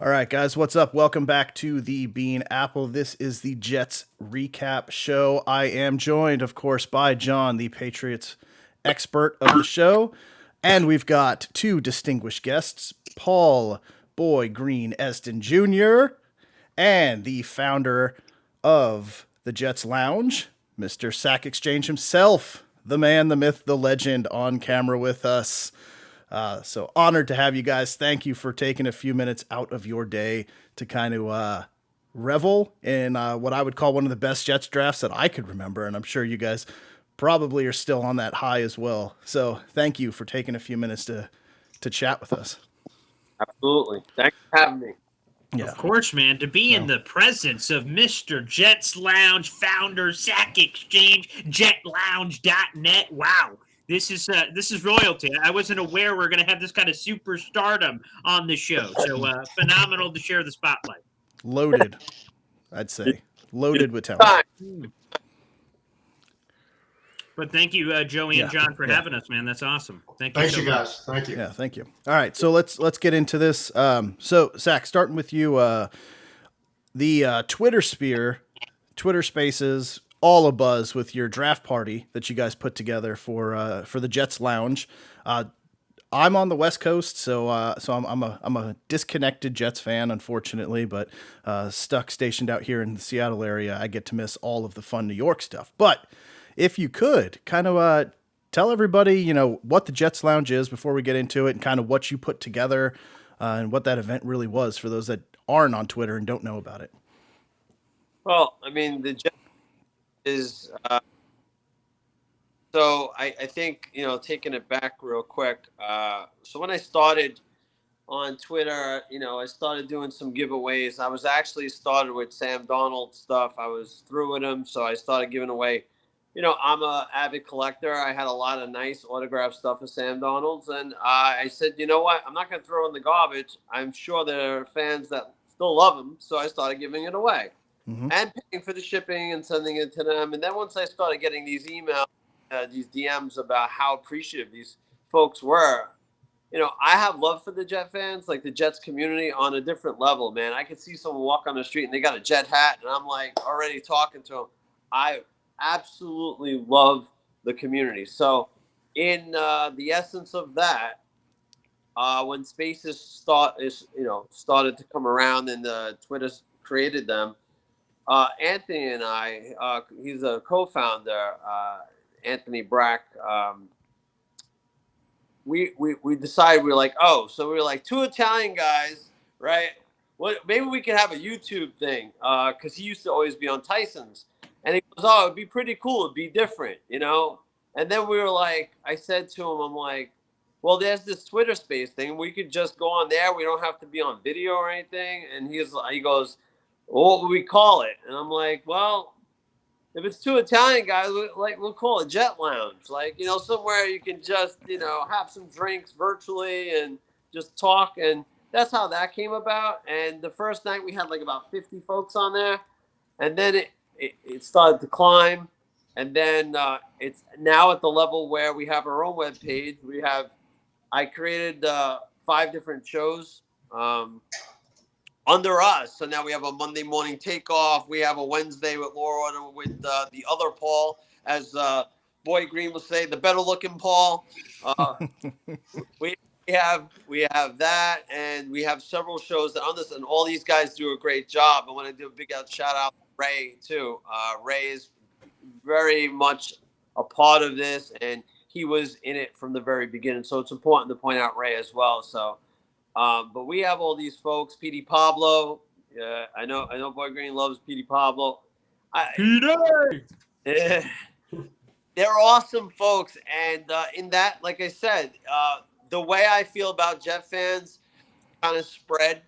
All right, guys, what's up? Welcome back to the Bean Apple. This is the Jets recap show. I am joined, of course, by John, the Patriots expert of the show. And we've got two distinguished guests, Paul Boy Green Esden Jr. and the founder of the Jets Lounge, Mr. Sack Exchange himself, the man, the myth, the legend, on camera with us. So honored to have you guys. Thank you for taking a few minutes out of your day to kind of revel in what I would call one of the best Jets drafts that I could remember. And I'm sure you guys probably are still on that high as well. So thank you for taking a few minutes to chat with us. Absolutely. Thanks for having me. Yeah. Of course, man. To be in the presence of Mr. Jets Lounge founder, Sack Exchange, jetlounge.net. Wow. This is royalty. I wasn't aware we're going to have this kind of superstardom on the show. So phenomenal to share the spotlight. Loaded, I'd say. Loaded with talent. But thank you, Joey and John, for having us, man. That's awesome. Thank you. Thanks, you guys. Thank you. Yeah, thank you. All right, so let's get into this. So, Zach, starting with you, the Twitter sphere, Twitter Spaces, all abuzz with your draft party that you guys put together for the Jets Lounge. I'm on the West Coast, so I'm a disconnected Jets fan, unfortunately, but stuck stationed out here in the Seattle area. I get to miss all of the fun New York stuff. But if you could kind of tell everybody, what the Jets Lounge is before we get into it, and kind of what you put together, and what that event really was for those that aren't on Twitter and don't know about it. Well, I mean, the Jets is so I think, taking it back real quick. So when I started on Twitter, I started doing some giveaways. I was actually started with Sam Darnold stuff. I was through with him, so I started giving away. I'm an avid collector. I had a lot of nice autographed stuff of Sam Darnold's, and I said, you know what? I'm not going to throw in the garbage. I'm sure there are fans that still love him, so I started giving it away. Mm-hmm. And paying for the shipping and sending it to them. And then once I started getting these emails, these DMs about how appreciative these folks were, I have love for the Jet fans, like the Jets community, on a different level, man. I could see someone walk on the street and they got a Jet hat, and I'm like already talking to them. I absolutely love the community. So in the essence of that, when Spaces started to come around and Twitter created them, Anthony and I, he's a co-founder, Anthony Brack. We decided, we were like, so we were like two Italian guys, right? Maybe we could have a YouTube thing, because he used to always be on Tyson's, and he goes, it'd be pretty cool, it'd be different, And then we were like, I said to him, I'm like, well, there's this Twitter Space thing. We could just go on there. We don't have to be on video or anything. And he goes, what would we call it? And I'm like, well, if it's two Italian guys, we'll call it Jet Lounge. Somewhere you can just, have some drinks virtually and just talk. And that's how that came about. And the first night we had about 50 folks on there. And then it started to climb. And then it's now at the level where we have our own webpage. I created 5 different shows under us. So now we have a Monday morning takeoff. We have a Wednesday with Laura, with the other Paul, as Boy Green will say, the better looking Paul. we have that, and we have several shows that on this, and all these guys do a great job. I want to do a big shout out to Ray too. Ray is very much a part of this, and he was in it from the very beginning. So it's important to point out Ray as well. So. But we have all these folks. Petey Pablo. I know Boy Green loves Petey Pablo. Petey! They're awesome folks. And in that, like I said, the way I feel about Jet fans kind of spread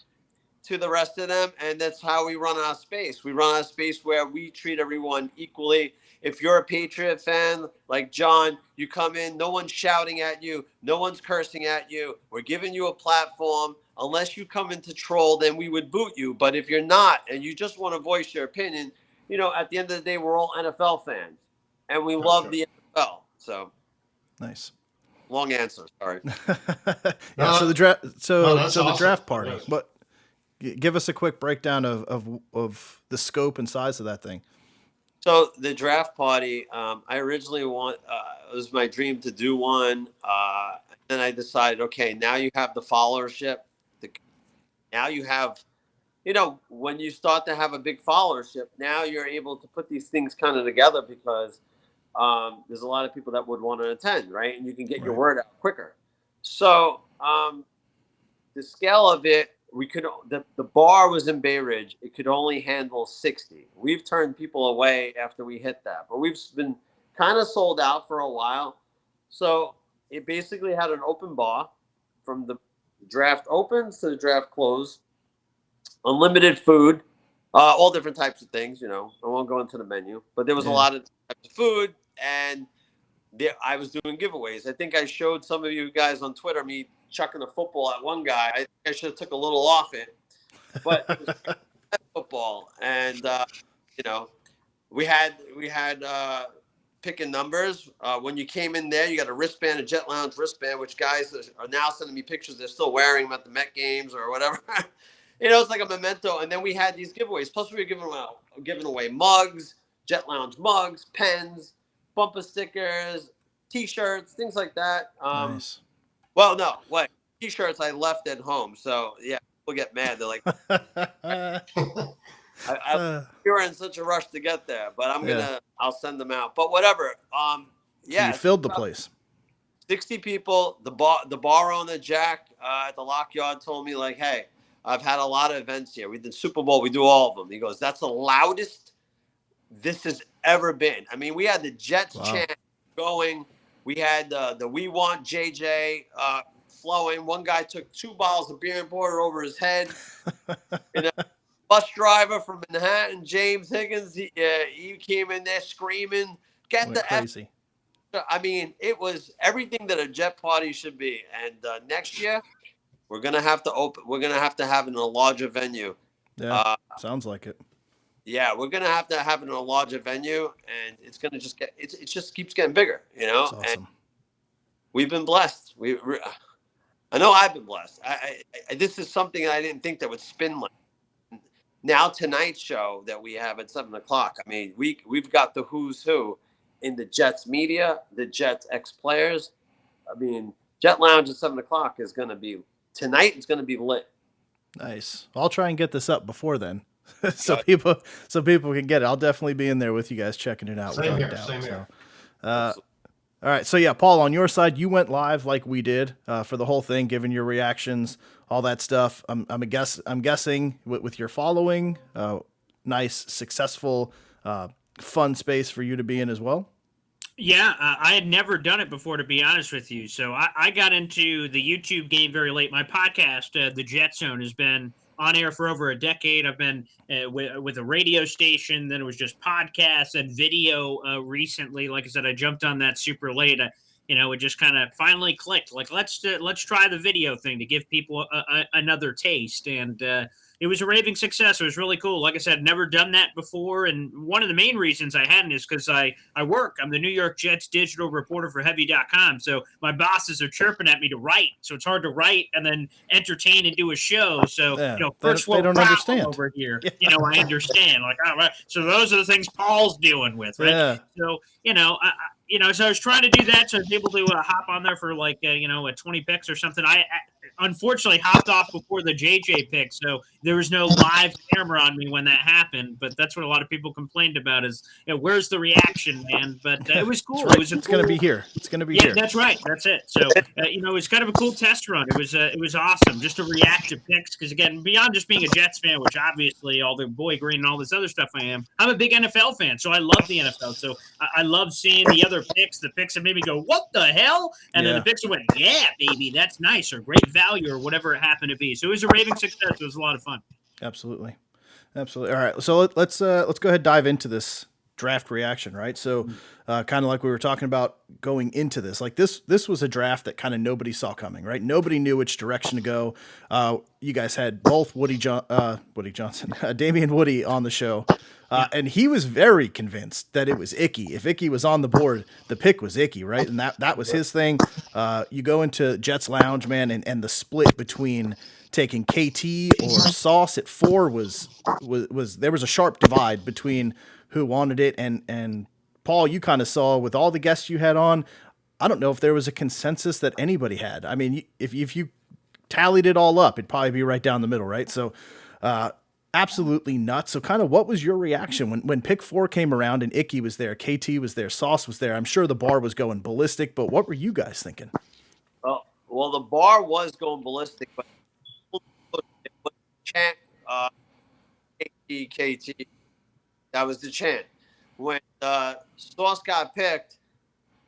to the rest of them. And that's how we run our space. We run our space where we treat everyone equally. If you're a Patriot fan like John, you come in, no one's shouting at you, no one's cursing at you. We're giving you a platform. Unless you come in to troll, then we would boot you. But if you're not and you just want to voice your opinion, at the end of the day, we're all NFL fans, and we love the NFL. So nice. Long answer. Sorry. So the draft. So that's the awesome. draft party. Yes. But Give us a quick breakdown of the scope and size of that thing. So the draft party, I originally it was my dream to do one. Then I decided, okay, now you have the followership. Now you have, when you start to have a big followership, now you're able to put these things kind of together because there's a lot of people that would want to attend, right? And you can get your word out quicker. So the scale of it, the bar was in Bay Ridge. It could only handle 60. We've turned people away after we hit that, but we've been kind of sold out for a while. So it basically had an open bar from the draft opens to the draft close, unlimited food, all different types of things. I won't go into the menu, but there was a lot of types of food, and I was doing giveaways. I think I showed some of you guys on Twitter me chucking a football at one guy. I think I should have took a little off it, but it was football, and we had picking numbers. When you came in there, you got a wristband, a Jet Lounge wristband, which guys are now sending me pictures. They're still wearing them at the Met games or whatever. It's like a memento. And then we had these giveaways. Plus, we were giving away mugs, Jet Lounge mugs, pens, bumper stickers, T-shirts, things like that. Nice. Well, no, what T-shirts I left at home. So yeah, people get mad. They're like, you're in such a rush to get there, but I'll send them out. But whatever. So you filled the place. 60 people. The bar owner, Jack, at the Lock Yard told me, like, hey, I've had a lot of events here. We did Super Bowl. We do all of them. He goes, that's the loudest this has ever been. I mean, we had the Jets chant going. We had the We Want JJ flowing. One guy took 2 bottles of beer and poured it over his head. Bus driver from Manhattan, James Higgins, he came in there screaming, "Get the crazy!" I mean, it was everything that a Jet party should be. And next year, we're gonna have to open. We're gonna have to have it in a larger venue. Yeah, sounds like it. Yeah, we're gonna have to have it in a larger venue, and it's gonna just get. It just keeps getting bigger, That's awesome. And we've been blessed. I know I've been blessed. This is something I didn't think that would spin like. Now tonight's show that we have at 7:00. I mean, we've got the who's who in the Jets media, the Jets ex-players. I mean, Jet Lounge at 7:00 is going to be tonight. It's going to be lit. Nice. I'll try and get this up before then, so people can get it. I'll definitely be in there with you guys checking it out. Same here. All right. So yeah, Paul, on your side, you went live like we did for the whole thing, giving your reactions, all that stuff. I'm guessing with your following, nice, successful, fun space for you to be in as well. Yeah, I had never done it before, to be honest with you. So I got into the YouTube game very late. My podcast, The Jet Zone, has been on air for over a decade. I've been with a radio station. Then it was just podcasts and video recently. Like I said, I jumped on that super late. It just kind of finally clicked. Like, let's try the video thing to give people another taste. And it was a raving success. It was really cool. Like I said, never done that before. And one of the main reasons I hadn't is because I work. I'm the New York Jets digital reporter for Heavy.com. So my bosses are chirping at me to write. So it's hard to write and then entertain and do a show. So, first world don't understand over here. Yeah. I understand. Like, all right. So those are the things Paul's dealing with, right? Yeah. So, so I was trying to do that. So I was able to hop on there for like, 20 picks or something. I unfortunately hopped off before the JJ pick. So there was no live camera on me when that happened. But that's what a lot of people complained about is, where's the reaction, man? But it was cool. Right. It's going to be here. It's going to be here. Yeah, that's right. That's it. So, it was kind of a cool test run. It was awesome just to react to picks. Because again, beyond just being a Jets fan, which obviously all the boy green and all this other stuff I am, I'm a big NFL fan. So I love the NFL. So I love seeing the other picks, the picks that made me go, what the hell? And then the picks that went, yeah, baby, that's nice, or great value, or whatever it happened to be. So it was a raving success. It was a lot of fun. Absolutely. All right. So let's go ahead and dive into this draft reaction, right? So kind of like we were talking about going into this, like this was a draft that kind of nobody saw coming, right? Nobody knew which direction to go. You guys had both Woody Johnson, Damian Woody on the show. And he was very convinced that it was Icky. If Icky was on the board, the pick was Icky, right? And that was his thing. You go into Jets Lounge, man, and the split between taking KT or Sauce at 4 was there was a sharp divide between who wanted it, and Paul, you kind of saw with all the guests you had on, I don't know if there was a consensus that anybody had. I mean, if you tallied it all up, it'd probably be right down the middle, right? So, absolutely nuts. So, kind of, what was your reaction when pick 4 came around and Icky was there, KT was there, Sauce was there? I'm sure the bar was going ballistic, but what were you guys thinking? Well, the bar was going ballistic, but chant KT. That was the chant. When Sauce got picked,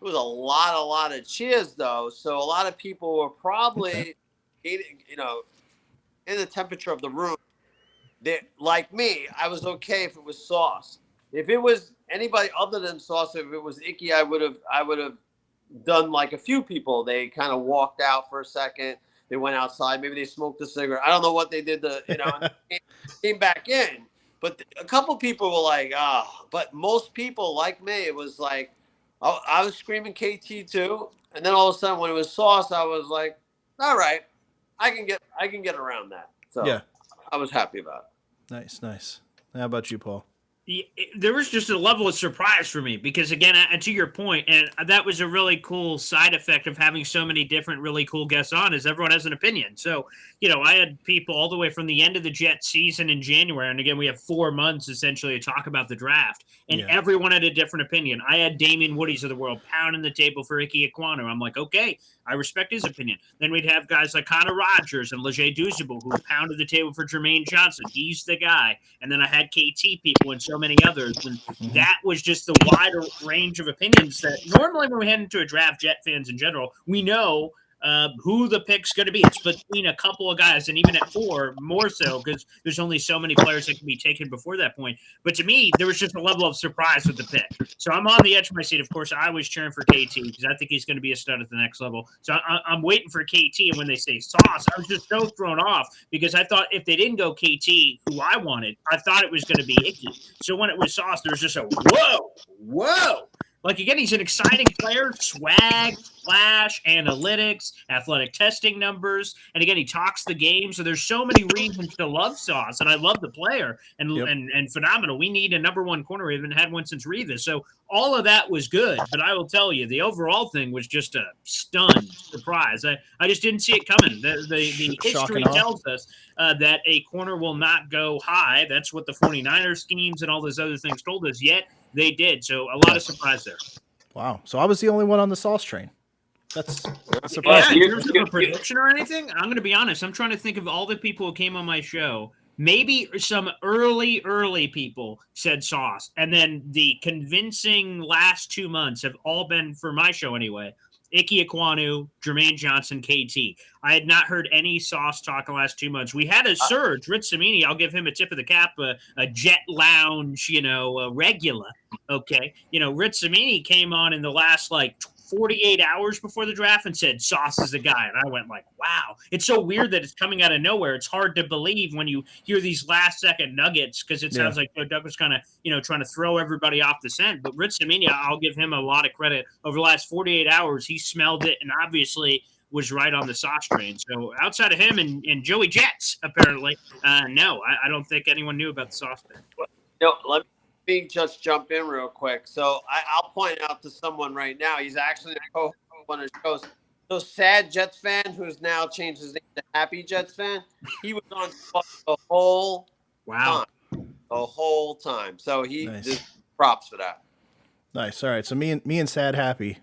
it was a lot of cheers though. So a lot of people were probably, in the temperature of the room. Like me, I was okay if it was Sauce. If it was anybody other than Sauce, if it was Icky, I would have done like a few people. They kind of walked out for a second. They went outside. Maybe they smoked a cigarette. I don't know what they did and came back in. But a couple people were like, but most people like me, it was like, I was screaming KT too. And then all of a sudden when it was Sauce, I was like, all right, I can get around that. So yeah. I was happy about it. Nice. How about you, Paul? There was just a level of surprise for me because, again, to your point, and that was a really cool side effect of having so many different really cool guests on, is everyone has an opinion. So, I had people all the way from the end of the Jets season in January, and again, we have 4 months essentially to talk about the draft, and everyone had a different opinion. I had Damian Woody's of the world pounding the table for Icky Ekwonu. I'm like, okay, I respect his opinion. Then we'd have guys like Connor Rogers and Leger Douzable who pounded the table for Jermaine Johnson. He's the guy. And then I had KT people and so many others. And that was just the wider range of opinions that normally when we head into a draft, Jet fans in general, we know who the pick's going to be. It's between a couple of guys, and even at 4, more so, because there's only so many players that can be taken before that point. But to me, there was just a level of surprise with the pick. So I'm on the edge of my seat. Of course, I was cheering for KT because I think he's going to be a stud at the next level. So I'm waiting for KT, and when they say Sauce, I was just so thrown off because I thought if they didn't go KT, who I wanted, I thought it was going to be Icky. So when it was Sauce, there was just a whoa. Like, again, he's an exciting player, swag, flash, analytics, athletic testing numbers. And, again, he talks the game. So there's so many reasons to love Sauce. And I love the player and phenomenal. We need a number 1 corner. We haven't had one since Rivas. So all of that was good. But I will tell you, the overall thing was just a stunned surprise. I just didn't see it coming. The history tells us that a corner will not go high. That's what the 49ers schemes and all those other things told us. Yet they did. So a lot of surprise there. Wow. So I was the only one on the Sauce train. That's a surprise. In terms of a prediction or anything, I'm going to be honest. I'm trying to think of all the people who came on my show. Maybe some early people said Sauce. And then the convincing last 2 months have all been, for my show anyway, Icky Ekwonu, Jermaine Johnson, KT. I had not heard any Sauce talk the last 2 months. We had a surge. Rich Samini, I'll give him a tip of the cap, a Jet Lounge, regular. Okay. Rich Samini came on in the last 48 hours before the draft and said Sauce is the guy. And I went like, wow. It's so weird that it's coming out of nowhere. It's hard to believe when you hear these last second nuggets because it sounds like Doug was kind of, trying to throw everybody off the scent. But Rich Samini, I'll give him a lot of credit. Over the last 48 hours, he smelled it and obviously was right on the Sauce train. So outside of him and Joey Jets, apparently, no, I don't think anyone knew about the Sauce pick. Let me just jump in real quick. So I'll point out to someone right now. He's actually a co-host of one of the shows. So Sad Jets fan, who's now changed his name to Happy Jets fan, he was on the whole time. The whole time. So just props for that. Nice. All right. So me and Sad Happy.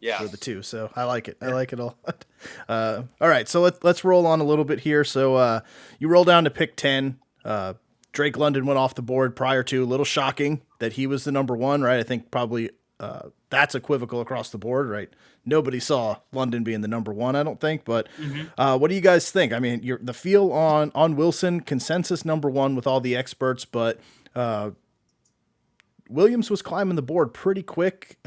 Yeah. For the 2. So I like it. I like it all. All right. So let's roll on a little bit here. So you roll down to pick 10. Drake London went off the board prior to. A little shocking that he was the number 1, right? I think probably that's equivocal across the board, right? Nobody saw London being the number 1, I don't think. But what do you guys think? I mean, the feel on Wilson, consensus number 1 with all the experts, but Williams was climbing the board pretty quick.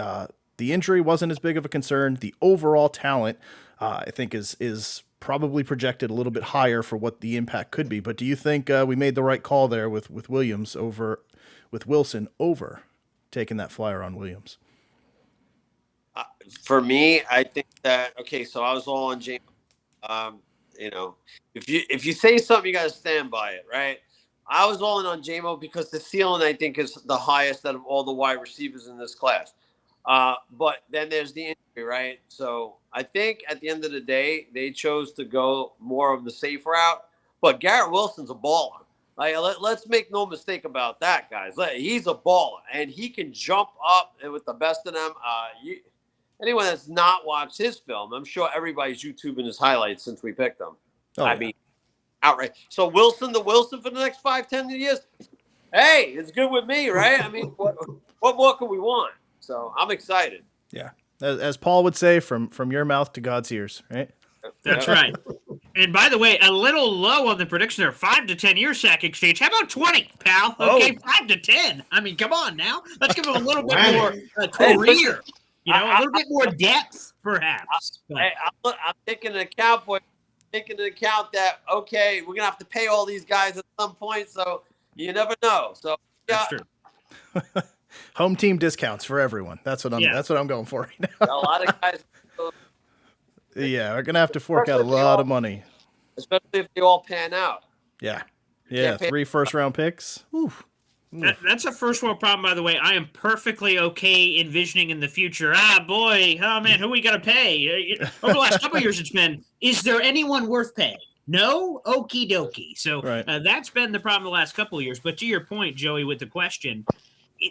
The injury wasn't as big of a concern. The overall talent, I think, is probably projected a little bit higher for what the impact could be. But do you think we made the right call there with Williams with Wilson over taking that flyer on Williams? For me, I think that, okay, so I was all on James. if you say something, you got to stand by it, right? I was all in on JMO because the ceiling, I think, is the highest out of all the wide receivers in this class. But then there's the injury, right? So I think at the end of the day, they chose to go more of the safe route. But Garrett Wilson's a baller. Like, let's make no mistake about that, guys. He's a baller, and he can jump up with the best of them. Anyone that's not watched his film, I'm sure everybody's YouTubing his highlights since we picked him. I mean, outright. So Wilson for the next 5-10 years, hey, it's good with me, right? I mean, what more can we want? So I'm excited. Yeah, as Paul would say, from your mouth to God's ears, right? That's right. And by the way, a little low on the prediction there. 5 to 10 year sack exchange. How about 20, pal? Okay, 5 to 10. I mean, come on now. Let's give him a little bit more career. A little bit more depth, perhaps. I'm taking into account, that, okay, we're going to have to pay all these guys at some point, so you never know. So, yeah. That's true. Home team discounts for everyone. That's what I'm going for right now. A lot of guys. Yeah, we're going to have to fork out a lot of money. Especially if they all pan out. Yeah. 3 first-round picks. Oof. That's a first world problem, by the way. I am perfectly okay envisioning in the future. Oh man, who we got to pay? Over the last couple of years, it's been, is there anyone worth paying? No? Okie dokie. So that's been the problem the last couple of years. But to your point, Joey, with the question,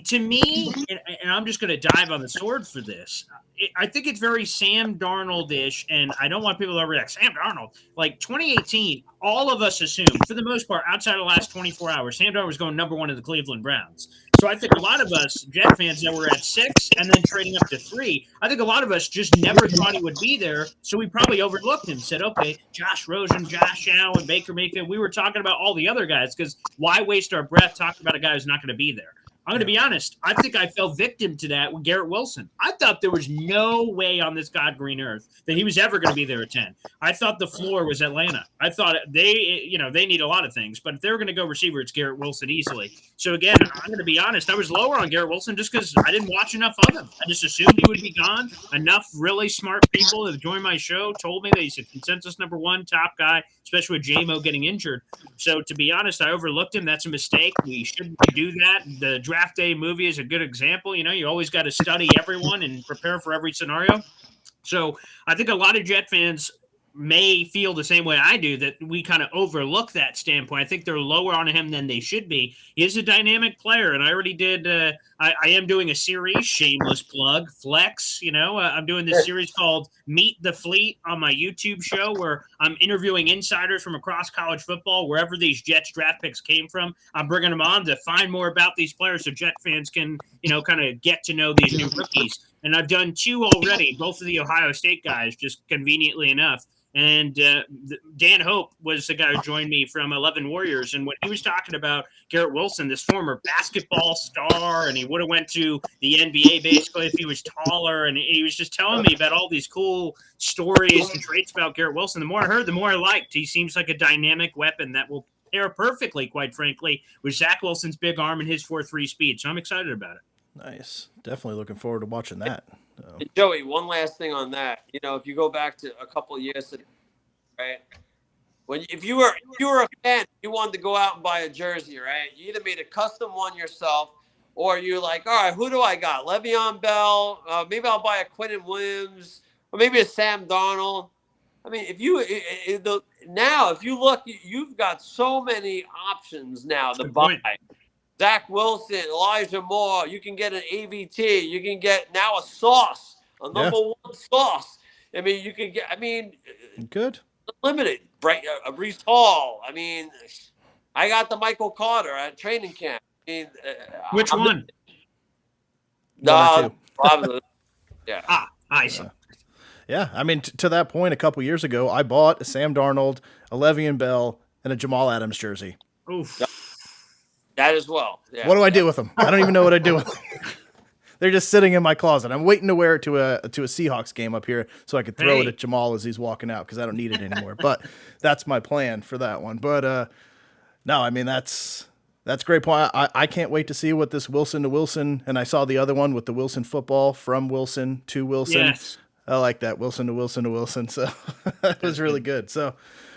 to me, and I'm just going to dive on the sword for this, I think it's very Sam Darnold-ish, and I don't want people to overreact. Sam Darnold, like 2018, all of us assumed, for the most part, outside of the last 24 hours, Sam Darnold was going number 1 in the Cleveland Browns. So I think a lot of us, Jet fans that were at 6 and then trading up to 3, I think a lot of us just never thought he would be there, so we probably overlooked him, said, okay, Josh Rosen, Josh Allen, Baker Mayfield. We were talking about all the other guys because why waste our breath talking about a guy who's not going to be there? I'm going to be honest. I think I fell victim to that with Garrett Wilson. I thought there was no way on this God green earth that he was ever going to be there at 10. I thought the floor was Atlanta. I thought they need a lot of things, but if they were going to go receiver, it's Garrett Wilson easily. So again, I'm going to be honest. I was lower on Garrett Wilson just because I didn't watch enough of him. I just assumed he would be gone. Enough really smart people that have joined my show told me that he's a consensus number 1 top guy, especially with JMO getting injured. So to be honest, I overlooked him. That's a mistake. We shouldn't do that. The Draft Day movie is a good example. You always got to study everyone and prepare for every scenario. So I think a lot of Jet fans may feel the same way I do, that we kind of overlook that standpoint. I think they're lower on him than they should be. He is a dynamic player, and I already did. I am doing a series, shameless plug, Flex. I'm doing this series called Meet the Fleet on my YouTube show, where I'm interviewing insiders from across college football, wherever these Jets draft picks came from. I'm bringing them on to find more about these players so Jet fans can, kind of get to know these new rookies. And I've done 2 already, both of the Ohio State guys, just conveniently enough. And Dan Hope was the guy who joined me from 11 Warriors. And when he was talking about Garrett Wilson, this former basketball star, and he would have went to the NBA basically if he was taller. And he was just telling me about all these cool stories and traits about Garrett Wilson. The more I heard, the more I liked. He seems like a dynamic weapon that will pair perfectly, quite frankly, with Zach Wilson's big arm and his 4.3 speed. So I'm excited about it. Nice. Definitely looking forward to watching that. And Joey, one last thing on that. If you go back to a couple of years ago, right? If you were a fan, you wanted to go out and buy a jersey, right? You either made a custom one yourself, or you're like, all right, who do I got? Le'Veon Bell. Maybe I'll buy a Quinnen Williams, or maybe a Sam Darnold. I mean, if you look, you've got so many options now to buy. Zach Wilson, Elijah Moore. You can get an AVT. You can get now a sauce, a number 1 sauce. I mean, you can get. I mean, good. Limited. Brees Hall. I mean, I got the Michael Carter at training camp. I mean, which one? Probably. Yeah. I see. Yeah, I mean, to that point, a couple years ago, I bought a Sam Darnold, a Le'Veon Bell, and a Jamal Adams jersey. Oof. That as well. Yeah. What do I do with them? I don't even know what I do with them. They're just sitting in my closet. I'm waiting to wear it to a Seahawks game up here so I could throw it at Jamal as he's walking out because I don't need it anymore. But that's my plan for that one. But no, I mean, that's great point. I can't wait to see what this Wilson to Wilson, and I saw the other one with the Wilson football from Wilson to Wilson. Yes. I like that, Wilson to Wilson to Wilson. So that was really good. So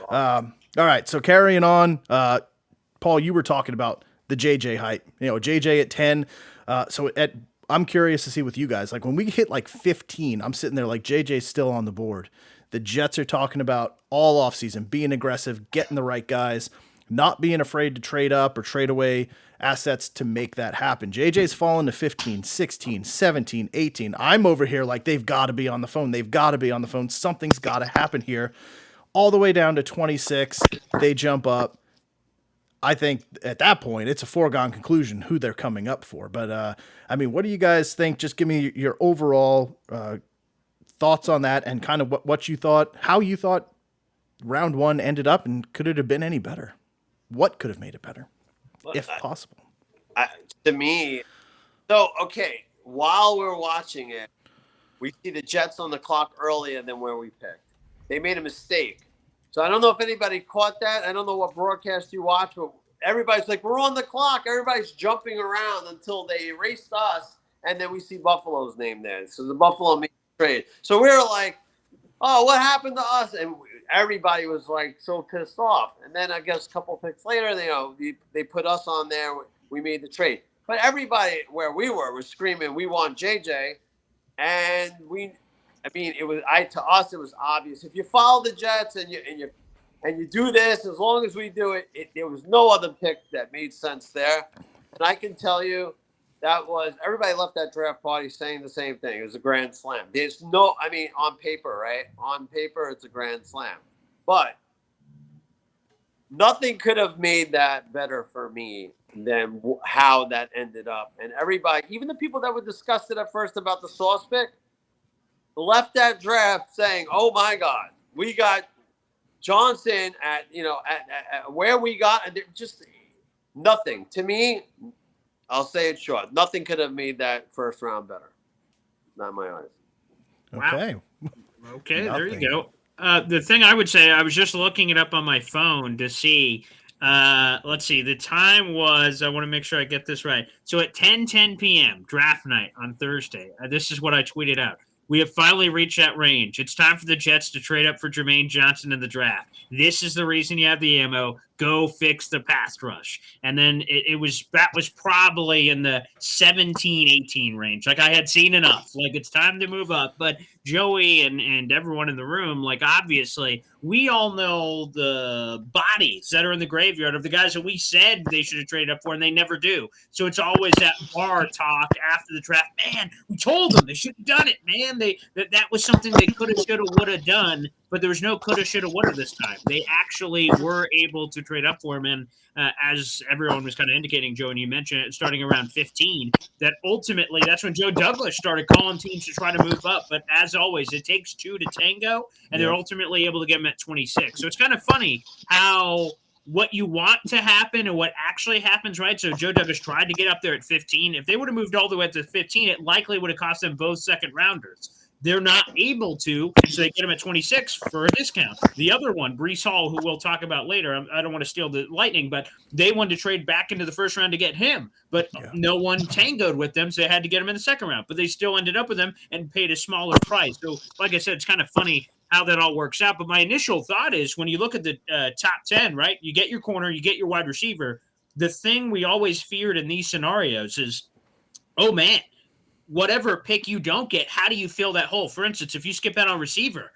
All right, so carrying on, Paul, you were talking about the JJ hype. JJ at 10. I'm curious to see with you guys. Like when we hit like 15, I'm sitting there like JJ's still on the board. The Jets are talking about all offseason, being aggressive, getting the right guys, not being afraid to trade up or trade away assets to make that happen. JJ's fallen to 15, 16, 17, 18. I'm over here like they've got to be on the phone. They've got to be on the phone. Something's got to happen here. All the way down to 26, they jump up. I think at that point, it's a foregone conclusion who they're coming up for. But, what do you guys think? Just give me your overall thoughts on that and kind of what you thought, how you thought round one ended up, and could it have been any better? What could have made it better, if possible? To me, okay, while we're watching it, we see the Jets on the clock earlier than where we picked. They made a mistake. So I don't know if anybody caught that. I don't know what broadcast you watch, but everybody's like, we're on the clock. Everybody's jumping around until they erased us, and then we see Buffalo's name there. So the Buffalo made the trade. So we were like, oh, what happened to us? And everybody was like so pissed off. And then I guess a couple picks later, they put us on there. We made the trade. But everybody where we were was screaming, we want JJ. And to us, it was obvious. If you follow the Jets and you do this, as long as we do it, there was no other pick that made sense there. And I can tell you everybody left that draft party saying the same thing. It was a grand slam. There's on paper, right? On paper, it's a grand slam. But nothing could have made that better for me than how that ended up. And everybody, even the people that were disgusted at first about the Sauce pick, left that draft saying, "Oh my God, we got Johnson at where we got," and just nothing. To me, I'll say it short. Nothing could have made that first round better. Not in my eyes. Okay. Wow. Okay, there you go. The thing I would say, I was just looking it up on my phone to see. Let's see. The time was, I want to make sure I get this right. So at 10:10 p.m., draft night on Thursday, this is what I tweeted out. We have finally reached that range. It's time for the Jets to trade up for Jermaine Johnson in the draft. This is the reason you have the ammo. Go fix the pass rush. And then that was probably in the 17-18 range. Like I had seen enough. Like it's time to move up. But Joey and everyone in the room, like obviously, we all know the bodies that are in the graveyard of the guys that we said they should have traded up for, and they never do. So it's always that bar talk after the draft. Man, we told them they should have done it, man. That was something they could have, should have, would have done, but there was no coulda, shoulda, woulda this time. They actually were able to trade up for him, and as everyone was kind of indicating, Joe, and you mentioned it, starting around 15, that ultimately that's when Joe Douglas started calling teams to try to move up. But as always, it takes two to tango, and they're ultimately able to get him at 26. So it's kind of funny how what you want to happen and what actually happens, right? So Joe Douglas tried to get up there at 15. If they would have moved all the way to 15, it likely would have cost them both second rounders. They're not able to, so they get him at 26 for a discount. The other one, Breece Hall, who we'll talk about later, I don't want to steal the lightning, but they wanted to trade back into the first round to get him, but no one tangoed with them, so they had to get him in the second round. But they still ended up with him and paid a smaller price. So, like I said, it's kind of funny how that all works out. But my initial thought is when you look at the top 10, right, you get your corner, you get your wide receiver. The thing we always feared in these scenarios is, oh, man, whatever pick you don't get, how do you fill that hole? For instance, if you skip out on receiver,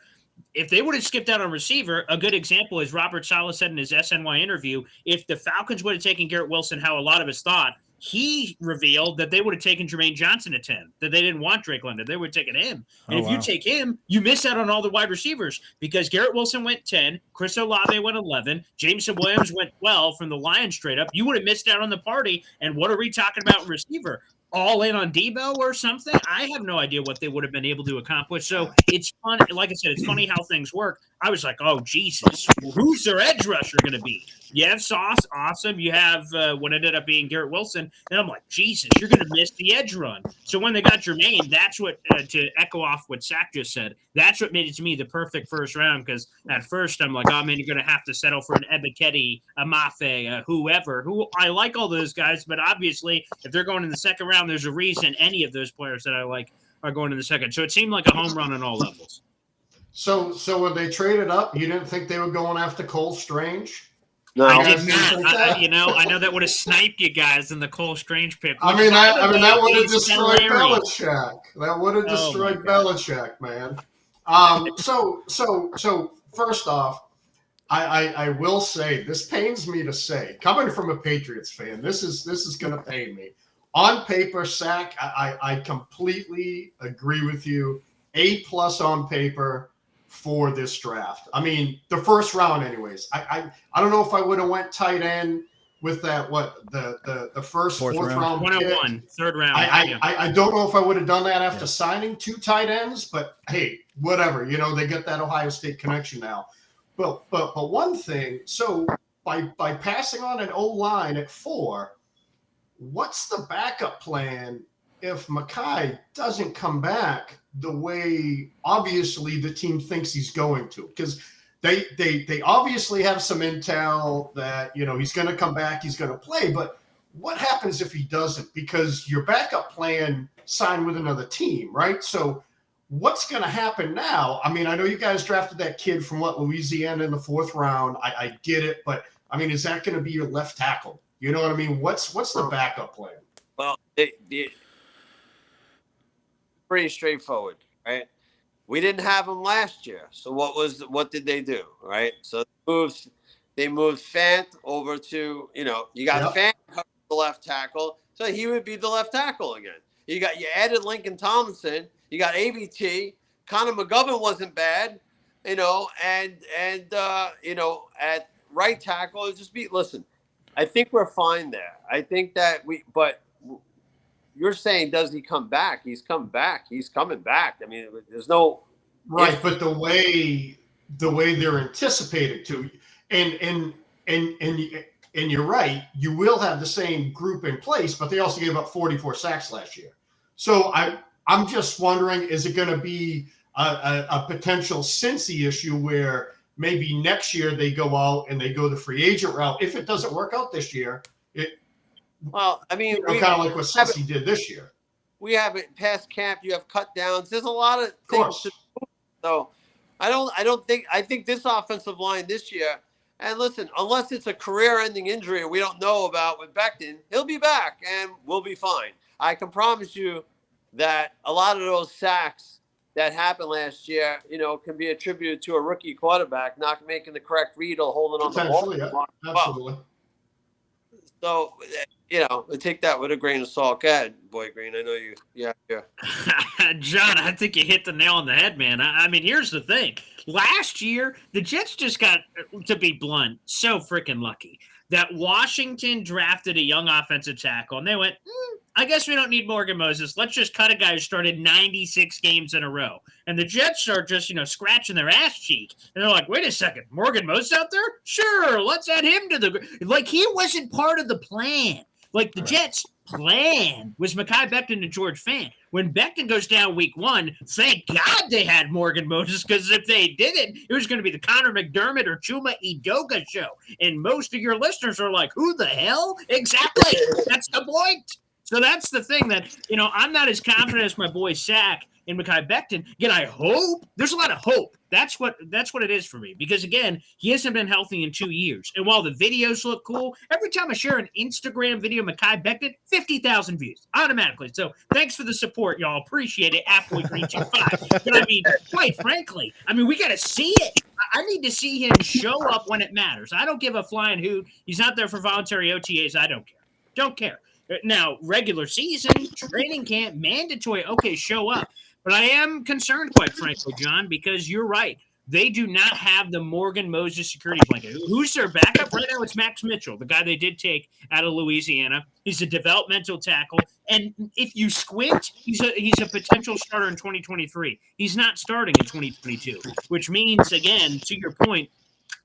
if they would have skipped out on receiver, a good example is Robert Saleh said in his SNY interview, if the Falcons would have taken Garrett Wilson, how a lot of us thought, he revealed that they would have taken Jermaine Johnson at 10, that they didn't want Drake London. They would have taken him. And if you take him, you miss out on all the wide receivers because Garrett Wilson went 10, Chris Olave went 11, Jameson Williams went 12 from the Lions straight up. You would have missed out on the party. And what are we talking about in receiver? All in on Debo or something? I have no idea what they would have been able to accomplish. So it's fun. Like I said, it's funny how things work. I was like, oh, Jesus, who's their edge rusher going to be? You have Sauce, awesome. You have what ended up being Garrett Wilson. And I'm like, Jesus, you're going to miss the edge run. So when they got Jermaine, that's what, to echo off what Sack just said, that's what made it to me the perfect first round. Because at first I'm like, oh, man, you're going to have to settle for an Ebiketie, a Mafe, whoever. Who I like all those guys, but obviously if they're going in the second round, there's a reason any of those players that I like are going in the second. So it seemed like a home run on all levels. So when they traded up, you didn't think they were going after Cole Strange? No, I You did guys didn't think not. that? I know that would have sniped you guys in the Cole Strange pick. I Which, mean, by the that way, would have is destroyed hilarious. Belichick. That would have Oh my destroyed God. Belichick, man. So first off, I will say this pains me to say, coming from a Patriots fan, this is going to pain me. On paper, Sack, I completely agree with you. A+ on paper for this draft. I mean, the first round, anyways. I don't know if I would have went tight end with that. The first fourth round pick. 101, third round. I don't know if I would have done that after signing 2 tight ends, but hey, whatever. They get that Ohio State connection now. But one thing, so by passing on an O-line at 4, what's the backup plan if Mekhi doesn't come back the way obviously the team thinks he's going to? Because they obviously have some intel that he's going to come back, he's going to play, but what happens if he doesn't? Because your backup plan signed with another team, right? So what's going to happen now? I mean, I know you guys drafted that kid from Louisiana in the 4th round. I get it, but I mean, is that going to be your left tackle? You know what I mean? What's the backup plan? Well, pretty straightforward, right? We didn't have him last year, so what did they do, right? So they moved Fant over to you got Fant the left tackle, so he would be the left tackle again. You added Lincoln Tomlinson, you got ABT, Connor McGovern wasn't bad, and at right tackle it just listen. I think we're fine there. I think that but you're saying, does he come back? He's come back. He's coming back. I mean, there's no right, but the way they're anticipated to, and you're right, you will have the same group in place, but they also gave up 44 sacks last year. So I'm just wondering, is it going to be a potential Cincy issue where maybe next year they go out and they go the free agent route? If it doesn't work out this year, well, I mean, kind of like what Cincy did this year. We haven't past camp. You have cut downs. There's a lot of things. So I think this offensive line this year, and listen, unless it's a career-ending injury we don't know about with Becton, he'll be back and we'll be fine. I can promise you that a lot of those sacks that happened last year, can be attributed to a rookie quarterback not making the correct read or holding on the ball. Yeah, absolutely. So, take that with a grain of salt. Go ahead, Boy Green. I know you. Yeah. John, I think you hit the nail on the head, man. I mean, here's the thing. Last year, the Jets just got, to be blunt, so freaking lucky that Washington drafted a young offensive tackle, and they went, I guess we don't need Morgan Moses. Let's just cut a guy who started 96 games in a row. And the Jets are just, scratching their ass cheek. And they're like, wait a second, Morgan Moses out there? Sure, let's add him to the – like, he wasn't part of the plan. Like, the Jets' plan was Mekhi Becton and George Fant. When Becton goes down week 1, thank God they had Morgan Moses, because if they didn't, it was going to be the Connor McDermott or Chuma Edoga show. And most of your listeners are like, who the hell? Exactly. That's the point. So that's the thing that, I'm not as confident as my boy Sack in Mekhi Becton. Again, I hope there's a lot of hope. That's what it is for me, because again, he hasn't been healthy in 2 years. And while the videos look cool, every time I share an Instagram video of Mekhi Becton, 50,000 views automatically. So thanks for the support, y'all. Appreciate it. Apple Green 25. But I mean, quite frankly, we got to see it. I need to see him show up when it matters. I don't give a flying hoot. He's not there for voluntary OTAs. I don't care. Don't care. Now, regular season, training camp, mandatory, okay, show up. But I am concerned, quite frankly, John, because you're right. They do not have the Morgan Moses security blanket. Who's their backup? Right now it's Max Mitchell, the guy they did take out of Louisiana. He's a developmental tackle. And if you squint, he's a potential starter in 2023. He's not starting in 2022, which means, again, to your point,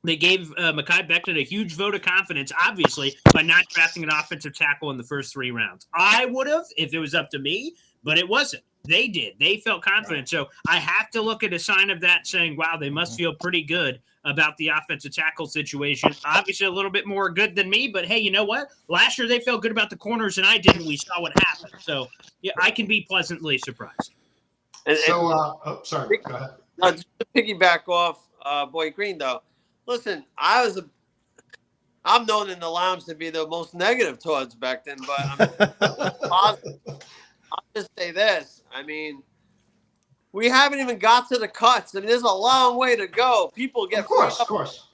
they gave Mekhi Becton a huge vote of confidence, obviously, by not drafting an offensive tackle in the first 3 rounds. I would have if it was up to me, but it wasn't. They did. They felt confident. So I have to look at a sign of that saying, wow, they must feel pretty good about the offensive tackle situation. Obviously a little bit more good than me, but hey, you know what? Last year they felt good about the corners and I didn't. We saw what happened. So yeah, I can be pleasantly surprised. Sorry, go ahead. Just to piggyback off Boy Green, though, listen, I'm known in the lounge to be the most negative towards Becton, but I'll just say this. I mean, we haven't even got to the cuts. I mean, there's a long way to go. People get freed Of up. course.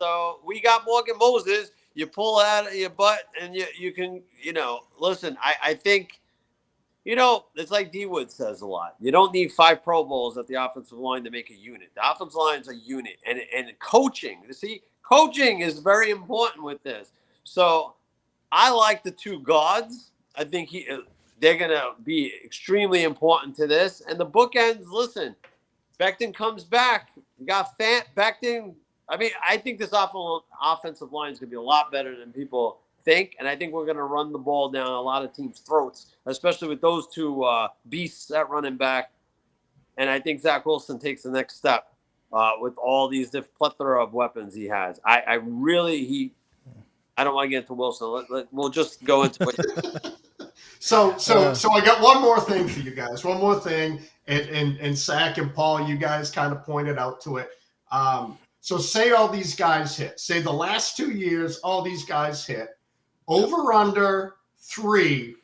So we got Morgan Moses. You pull out of your butt, and you can, listen. I think, it's like D Wood says a lot. You don't need 5 Pro Bowls at the offensive line to make a unit. The offensive line is a unit, and coaching. See, coaching is very important with this. So I like the 2 guards. I think they're going to be extremely important to this. And the bookends, listen, Becton comes back. You got Becton. I mean, I think this offensive line is going to be a lot better than people think. And I think we're going to run the ball down a lot of teams' throats, especially with those 2 beasts at running back. And I think Zach Wilson takes the next step with all these plethora of weapons he has. I don't want to get into Wilson. We'll just go into it. So I got one more thing for you guys. One more thing, and Zach and Paul, you guys kind of pointed out to it. So say all these guys hit. Say the last 2 years, all these guys hit. Over under 3.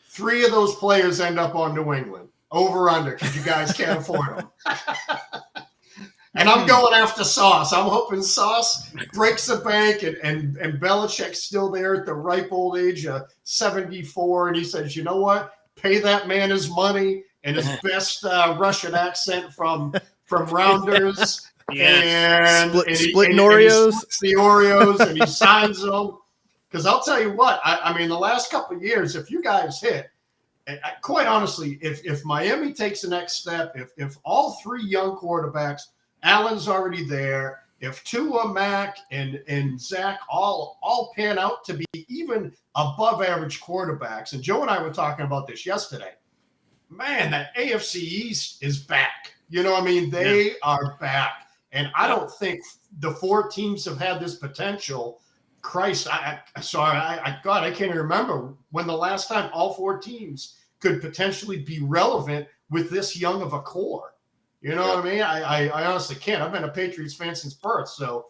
3 of those players end up on New England. Over under, because you guys can't afford them. And I'm going after Sauce. I'm hoping Sauce breaks the bank and Belichick's still there at the ripe old age of 74. And he says, you know what? Pay that man his money and his best Russian accent from Rounders. Yeah. And splitting Oreos. He splits the Oreos and he signs them. Because I'll tell you what, I mean, the last couple of years, if you guys hit, quite honestly, if Miami takes the next step, if all 3 young quarterbacks, Allen's already there. If Tua, Mac, and Zach all pan out to be even above average quarterbacks, and Joe and I were talking about this yesterday, man, that AFC East is back. You know what I mean? They are back. And I don't think the 4 teams have had this potential. Christ, God, I can't even remember when the last time all 4 teams could potentially be relevant with this young of a core. You know what I mean? I honestly can't. I've been a Patriots fan since birth. So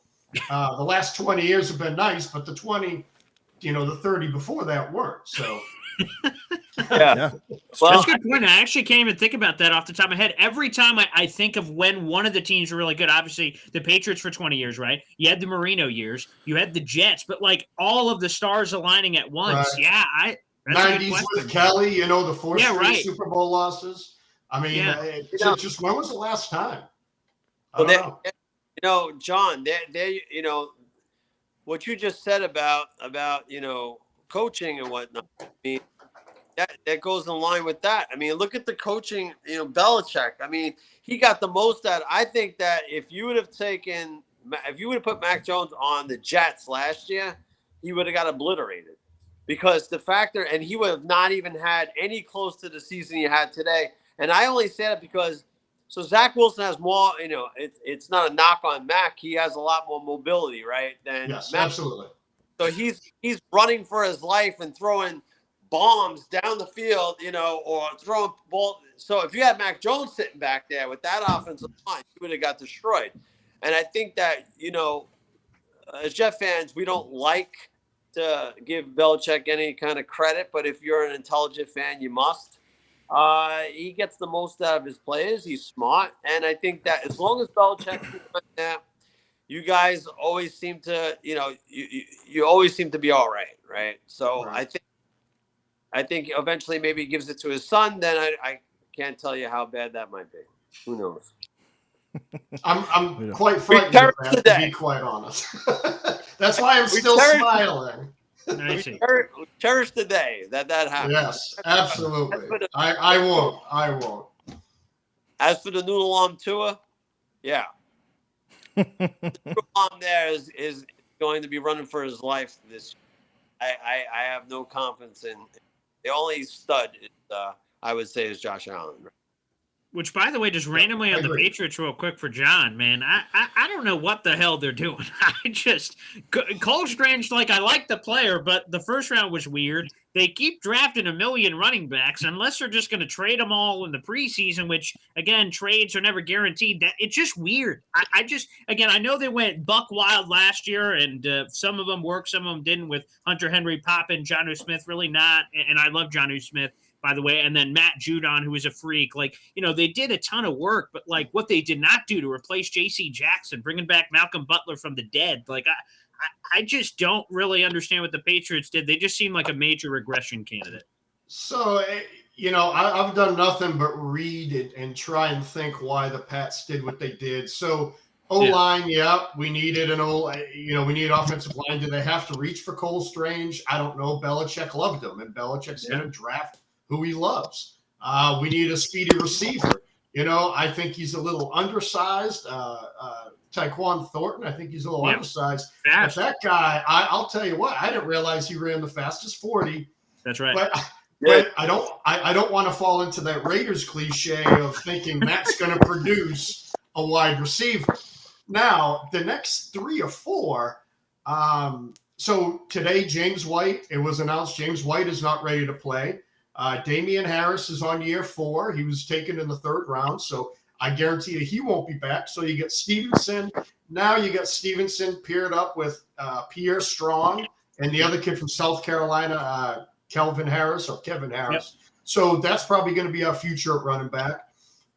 the last 20 years have been nice, but the 30 before that weren't. So. Yeah. Well, that's a good point. I actually can't even think about that off the top of my head. Every time I think of when one of the teams were really good, obviously the Patriots for 20 years, right? You had the Marino years, you had the Jets, but like all of the stars aligning at once. Right. Yeah, that's 90s with Kelly, the 4 straight Super Bowl losses. I mean, just when was the last time? I don't know. John, they what you just said about coaching and whatnot. I mean, that goes in line with that. I mean, look at the coaching, Belichick. I mean, he got the most out. I think that if you would have put Mac Jones on the Jets last year, he would have got obliterated because and he would have not even had any close to the season he had today. And I only say that because Zach Wilson has more, it's not a knock on Mac. He has a lot more mobility, right? Yes, Mac. Absolutely. So he's running for his life and throwing bombs down the field, or throwing ball. So if you had Mac Jones sitting back there with that offensive line, he would have got destroyed. And I think that, as Jet fans, we don't like to give Belichick any kind of credit, but if you're an intelligent fan, you must. He gets the most out of his players. He's smart. And I think that as long as Belichick is like that, you guys always seem to, you always seem to be all right. Right. So right. I think eventually maybe he gives it to his son. Then I can't tell you how bad that might be. Who knows? I'm quite frightened of that, to be quite honest. That's why I'm still smiling. We cherish the day that happens. Yes, absolutely. I won't. As for the noodle arm Tua, yeah. The noodle arm there is going to be running for his life this year. I have no confidence in the only stud I would say is Josh Allen. Which, by the way, just randomly I on the agree. Patriots real quick for John, man. I don't know what the hell they're doing. Cole Strange, like, I like the player, but the first round was weird. They keep drafting a million running backs unless they're just going to trade them all in the preseason, which, again, trades are never guaranteed. That it's just weird. I know they went buck wild last year, and some of them worked, some of them didn't, with Hunter Henry popping, Jonnu Smith really not, and I love Jonnu Smith, by the way, and then Matt Judon, who is a freak. Like, they did a ton of work, but like what they did not do to replace J.C. Jackson, bringing back Malcolm Butler from the dead, like I just don't really understand what the Patriots did. They just seem like a major regression candidate. So, I've done nothing but read it and try and think why the Pats did what they did. So, O-line, we needed we need offensive line. Do they have to reach for Cole Strange? I don't know. Belichick loved him, and Belichick's going to draft who he loves. We need a speedy receiver. I think he's a little undersized. Tyquan Thornton, I think he's a little undersized. But that guy, I'll tell you what, I didn't realize he ran the fastest 40. That's right. But I don't want to fall into that Raiders cliche of thinking that's going to produce a wide receiver. Now, the next 3 or 4, so today, James White, it was announced James White is not ready to play. Damian Harris is on year 4. He was taken in the 3rd round, so I guarantee you he won't be back. So you get Stevenson. Now you got Stevenson paired up with Pierre Strong and the other kid from South Carolina, Kevin Harris. Yep. So that's probably going to be our future at running back.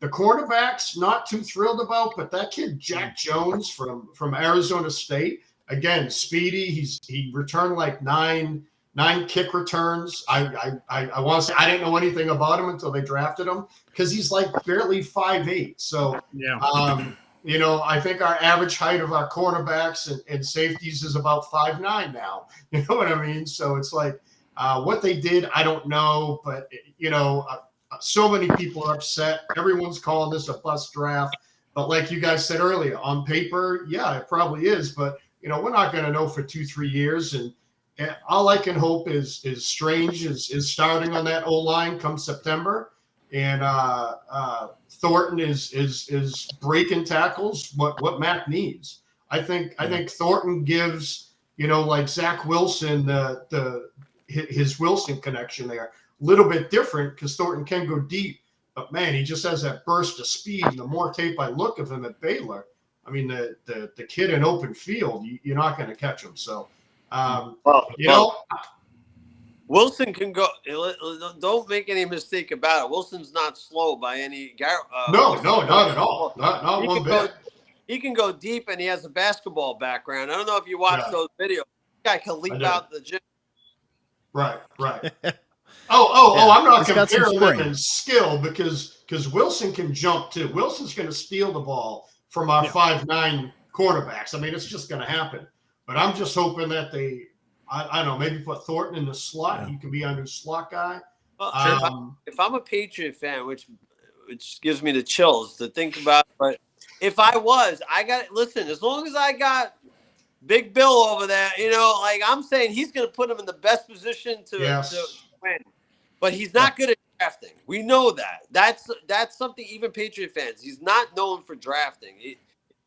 The cornerbacks, not too thrilled about, but that kid Jack Jones from Arizona State, again, speedy. He returned like nine kick returns. I want to say I didn't know anything about him until they drafted him because he's like barely 5'8". So, I think our average height of our cornerbacks and safeties is about 5'9" now. You know what I mean? So it's like what they did, I don't know. But, so many people are upset. Everyone's calling this a bust draft. But like you guys said earlier, on paper, it probably is. But, we're not going to know for 2-3 years. And all I can hope is Strange is starting on that O-line come September, and Thornton is breaking tackles. What Mac needs, I think Thornton gives like Zach Wilson his Wilson connection there a little bit different because Thornton can go deep, but man, he just has that burst of speed. And the more tape I look of him at Baylor, I mean the kid in open field, you're not going to catch him. So. Wilson can go. Don't make any mistake about it. Wilson's not slow by any. No, not at all. Not one bit. He can go deep, and he has a basketball background. I don't know if you watched those videos. This guy can leap out the gym. Right. I'm not comparing them in skill because Wilson can jump too. Wilson's going to steal the ball from our 5'9" quarterbacks. I mean, it's just going to happen. But I'm just hoping that they, I don't know, maybe put Thornton in the slot. He can be our new slot guy. Well, if I'm a Patriot fan, which gives me the chills to think about, but if I was, listen, as long as I got Big Bill over there, like I'm saying, he's going to put him in the best position to win. But he's not good at drafting. We know that. That's something even Patriot fans, he's not known for drafting.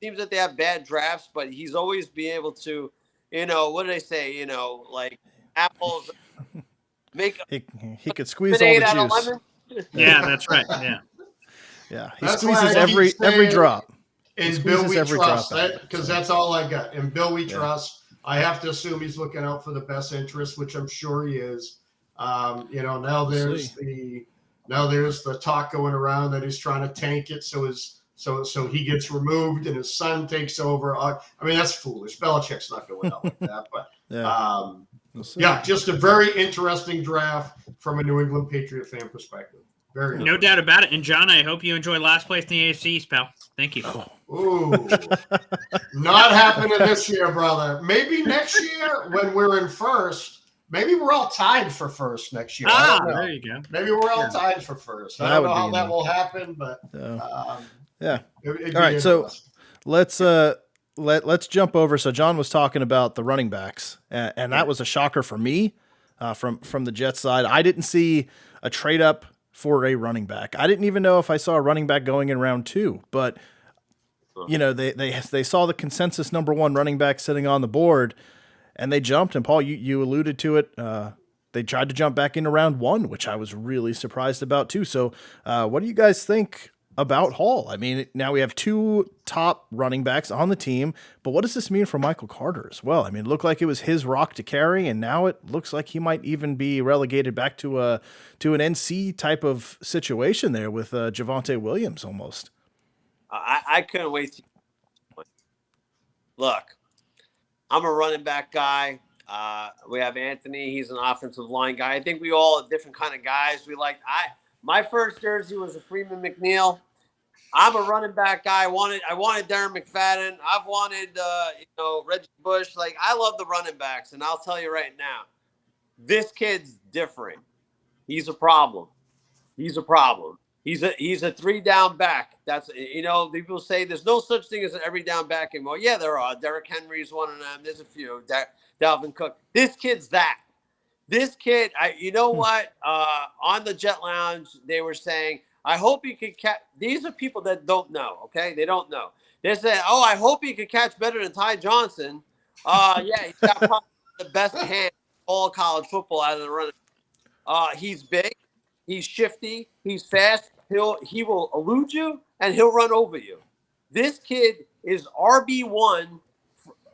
Seems that they have bad drafts, but he's always be able to, what do they say? Like apples make. He could squeeze all the juice. Yeah, that's right. Yeah. He squeezes every drop. In Bill we trust, because that's all I got. In Bill we trust. I have to assume he's looking out for the best interest, which I'm sure he is. Now there's the talk going around that he's trying to tank it, so he gets removed and his son takes over. I mean, that's foolish. Belichick's not going out like that. But just a very interesting draft from a New England Patriot fan perspective. Very no doubt about it. And John, I hope you enjoy last place in the AFC East, pal. Thank you. Ooh, not happening this year, brother. Maybe next year when we're in first. Maybe we're all tied for first next year. There you go. Maybe we're all tied for first. I don't know how that will happen, but all right, so let's jump over. So John was talking about the running backs, and that was a shocker for me from the Jets side. I didn't see a trade up for a running back. I didn't even know if I saw a running back going in round 2, but you know, they saw the consensus number 1 running back sitting on the board, and they jumped. And Paul, you alluded to it. They tried to jump back into round 1, which I was really surprised about too. So, what do you guys think about Hall? I mean, now we have 2 top running backs on the team, but what does this mean for Michael Carter as well? I mean, it looked like it was his rock to carry, and now it looks like he might even be relegated back to an NC type of situation there with Javonte Williams almost. I couldn't wait to look. I'm a running back guy. We have Anthony. He's an offensive line guy. I think we all are different kind of guys. My first jersey was a Freeman McNeil. I'm a running back guy. I wanted Darren McFadden. I've wanted Reggie Bush. Like, I love the running backs, and I'll tell you right now, this kid's different. He's a problem. He's a 3-down back. That's, people say there's no such thing as an every down back anymore. Yeah, there are. Derrick Henry's one of them. There's a few. Dalvin Cook. This kid's that. This kid, you know what? On the Jet Lounge, they were saying, I hope he could catch. These are people that don't know, okay? They don't know. They're saying, I hope he could catch better than Ty Johnson. Yeah, he's got probably the best hand in all college football out of the running. He's big. He's shifty. He's fast. He will elude you, and he'll run over you. This kid is RB1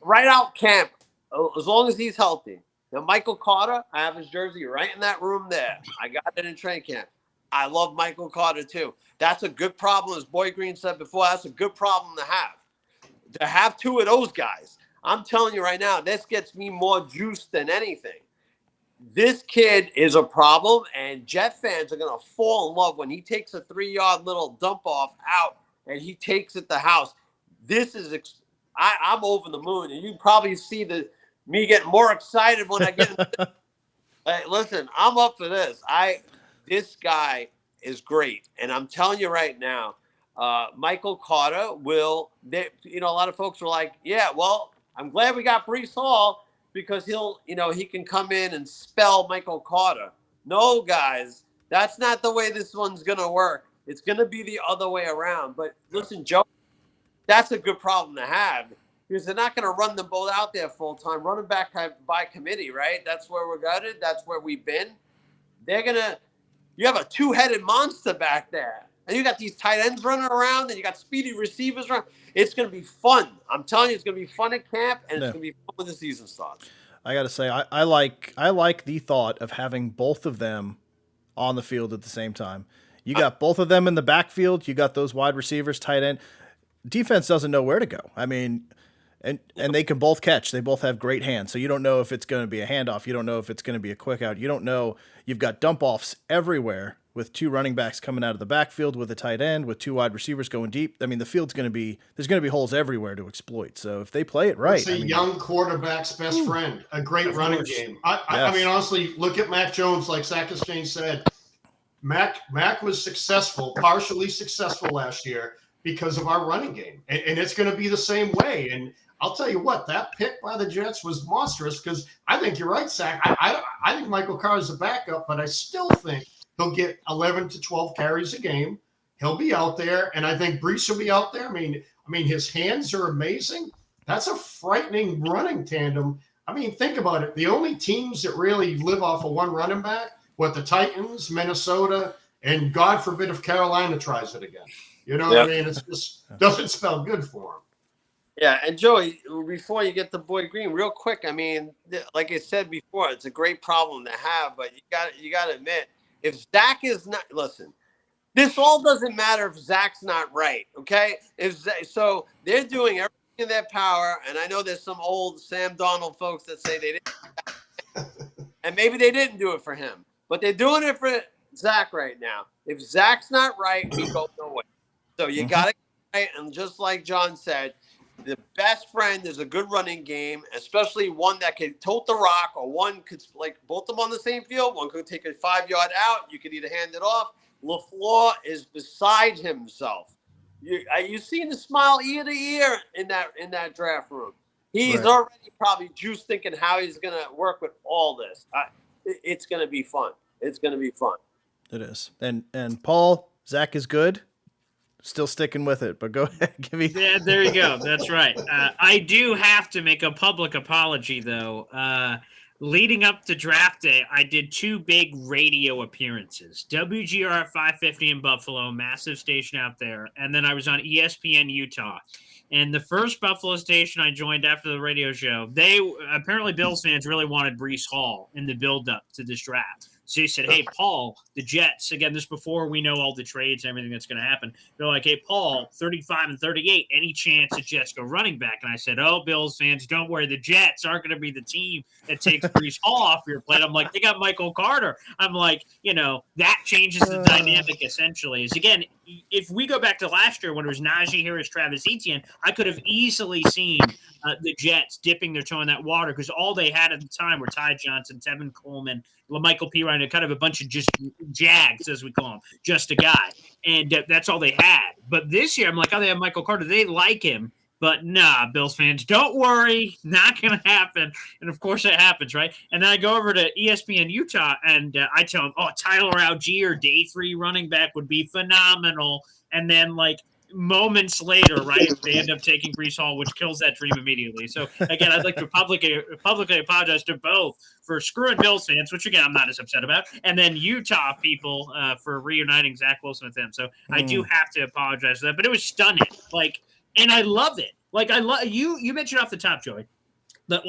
right out camp as long as he's healthy. Now, Michael Carter, I have his jersey right in that room there. I got it in training camp. I love Michael Carter, too. That's a good problem. As Boy Green said before, that's a good problem to have. To have 2 of those guys. I'm telling you right now, this gets me more juice than anything. This kid is a problem, and Jet fans are going to fall in love when he takes a 3-yard little dump off out and he takes it to the house. This is I'm over the moon, and you probably see me getting more excited when I get into this. Hey, listen, I'm up for this. This guy is great, and I'm telling you right now, Michael Carter will. A lot of folks were like, "Yeah, well, I'm glad we got Breece Hall." Because he can come in and spell Michael Carter. No, guys, that's not the way this one's going to work. It's going to be the other way around. But listen, Joe, that's a good problem to have because they're not going to run them both out there full time, running back by committee, right? That's where we're gutted. That's where we've been. You have a 2-headed monster back there. And you got these tight ends running around, and you got speedy receivers around. It's going to be fun. I'm telling you, it's going to be fun at camp, and it's going to be fun when the season starts. I got to say, I like the thought of having both of them on the field at the same time. You got both of them in the backfield. You got those wide receivers, tight end. Defense doesn't know where to go. I mean, and they can both catch. They both have great hands. So you don't know if it's going to be a handoff. You don't know if it's going to be a quick out. You don't know. You've got dump offs everywhere with 2 running backs coming out of the backfield with a tight end, with 2 wide receivers going deep. I mean, there's going to be holes everywhere to exploit. So if they play it right, it's a young quarterback's best friend, a great running game. I mean, honestly, look at Mac Jones. Like Zach Exchange said, Mac was partially successful last year because of our running game, and it's going to be the same way. And I'll tell you what, that pick by the Jets was monstrous because I think you're right, Zach. I think Michael Carter is a backup, but I still think he'll get 11 to 12 carries a game. He'll be out there, and I think Breece will be out there. I mean, his hands are amazing. That's a frightening running tandem. I mean, think about it. The only teams that really live off of one running back, the Titans, Minnesota, and God forbid if Carolina tries it again. You know what I mean? It just doesn't spell good for him. Yeah, and Joey, before you get to Boy Green, real quick, I mean, like I said before, it's a great problem to have, but you got to admit, if Zach is not, listen, this all doesn't matter if Zach's not right, okay? So they're doing everything in their power, and I know there's some old Sam Darnold folks that say they didn't, and maybe they didn't do it for him, but they're doing it for Zach right now. If Zach's not right, we go nowhere. So you got to get right, and just like John said, the best friend is a good running game, especially one that can tote the rock, or one could, like, both of them on the same field. One could take a 5-yard out. You could either hand it off. LaFleur is beside himself. You seen the smile ear to ear in that draft room. He's already probably juiced thinking how he's going to work with all this. It's going to be fun. It's going to be fun. It is. And Paul, Zach is good. Still sticking with it, but go ahead. Give me. Yeah, there you go. That's right. I do have to make a public apology, though. Leading up to draft day, I did 2 big radio appearances. WGR 550 in Buffalo, massive station out there. And then I was on ESPN Utah. And the first Buffalo station I joined after the radio show, they apparently Bills fans really wanted Breece Hall in the build-up to this draft. So he said, hey, Paul, the Jets, again, this before we know all the trades and everything that's going to happen. They're like, hey, Paul, 35 and 38, any chance the Jets go running back? And I said, oh, Bills fans, don't worry. The Jets aren't going to be the team that takes Breece Hall off your plate. I'm like, they got Michael Carter. I'm like, that changes the dynamic essentially. Is again, if we go back to last year when it was Najee Harris, Travis Etienne, I could have easily seen the Jets dipping their toe in that water because all they had at the time were Ty Johnson, Tevin Coleman, LaMichael Pirine, and kind of a bunch of just jags, as we call them, just a guy. And that's all they had. But this year, I'm like, oh, they have Michael Carter. They like him. But nah, Bills fans, don't worry. Not going to happen. And, of course, it happens, right? And then I go over to ESPN Utah, and I tell them, oh, Tyler Algier, day 3 running back would be phenomenal. And then, moments later, right, they end up taking Breece Hall, which kills that dream immediately. So, again, I'd like to publicly apologize to both for screwing Bills fans, which, again, I'm not as upset about, and then Utah people for reuniting Zach Wilson with them. So I do have to apologize for that. But it was stunning. And I love it. I love you mentioned off the top, Joey, that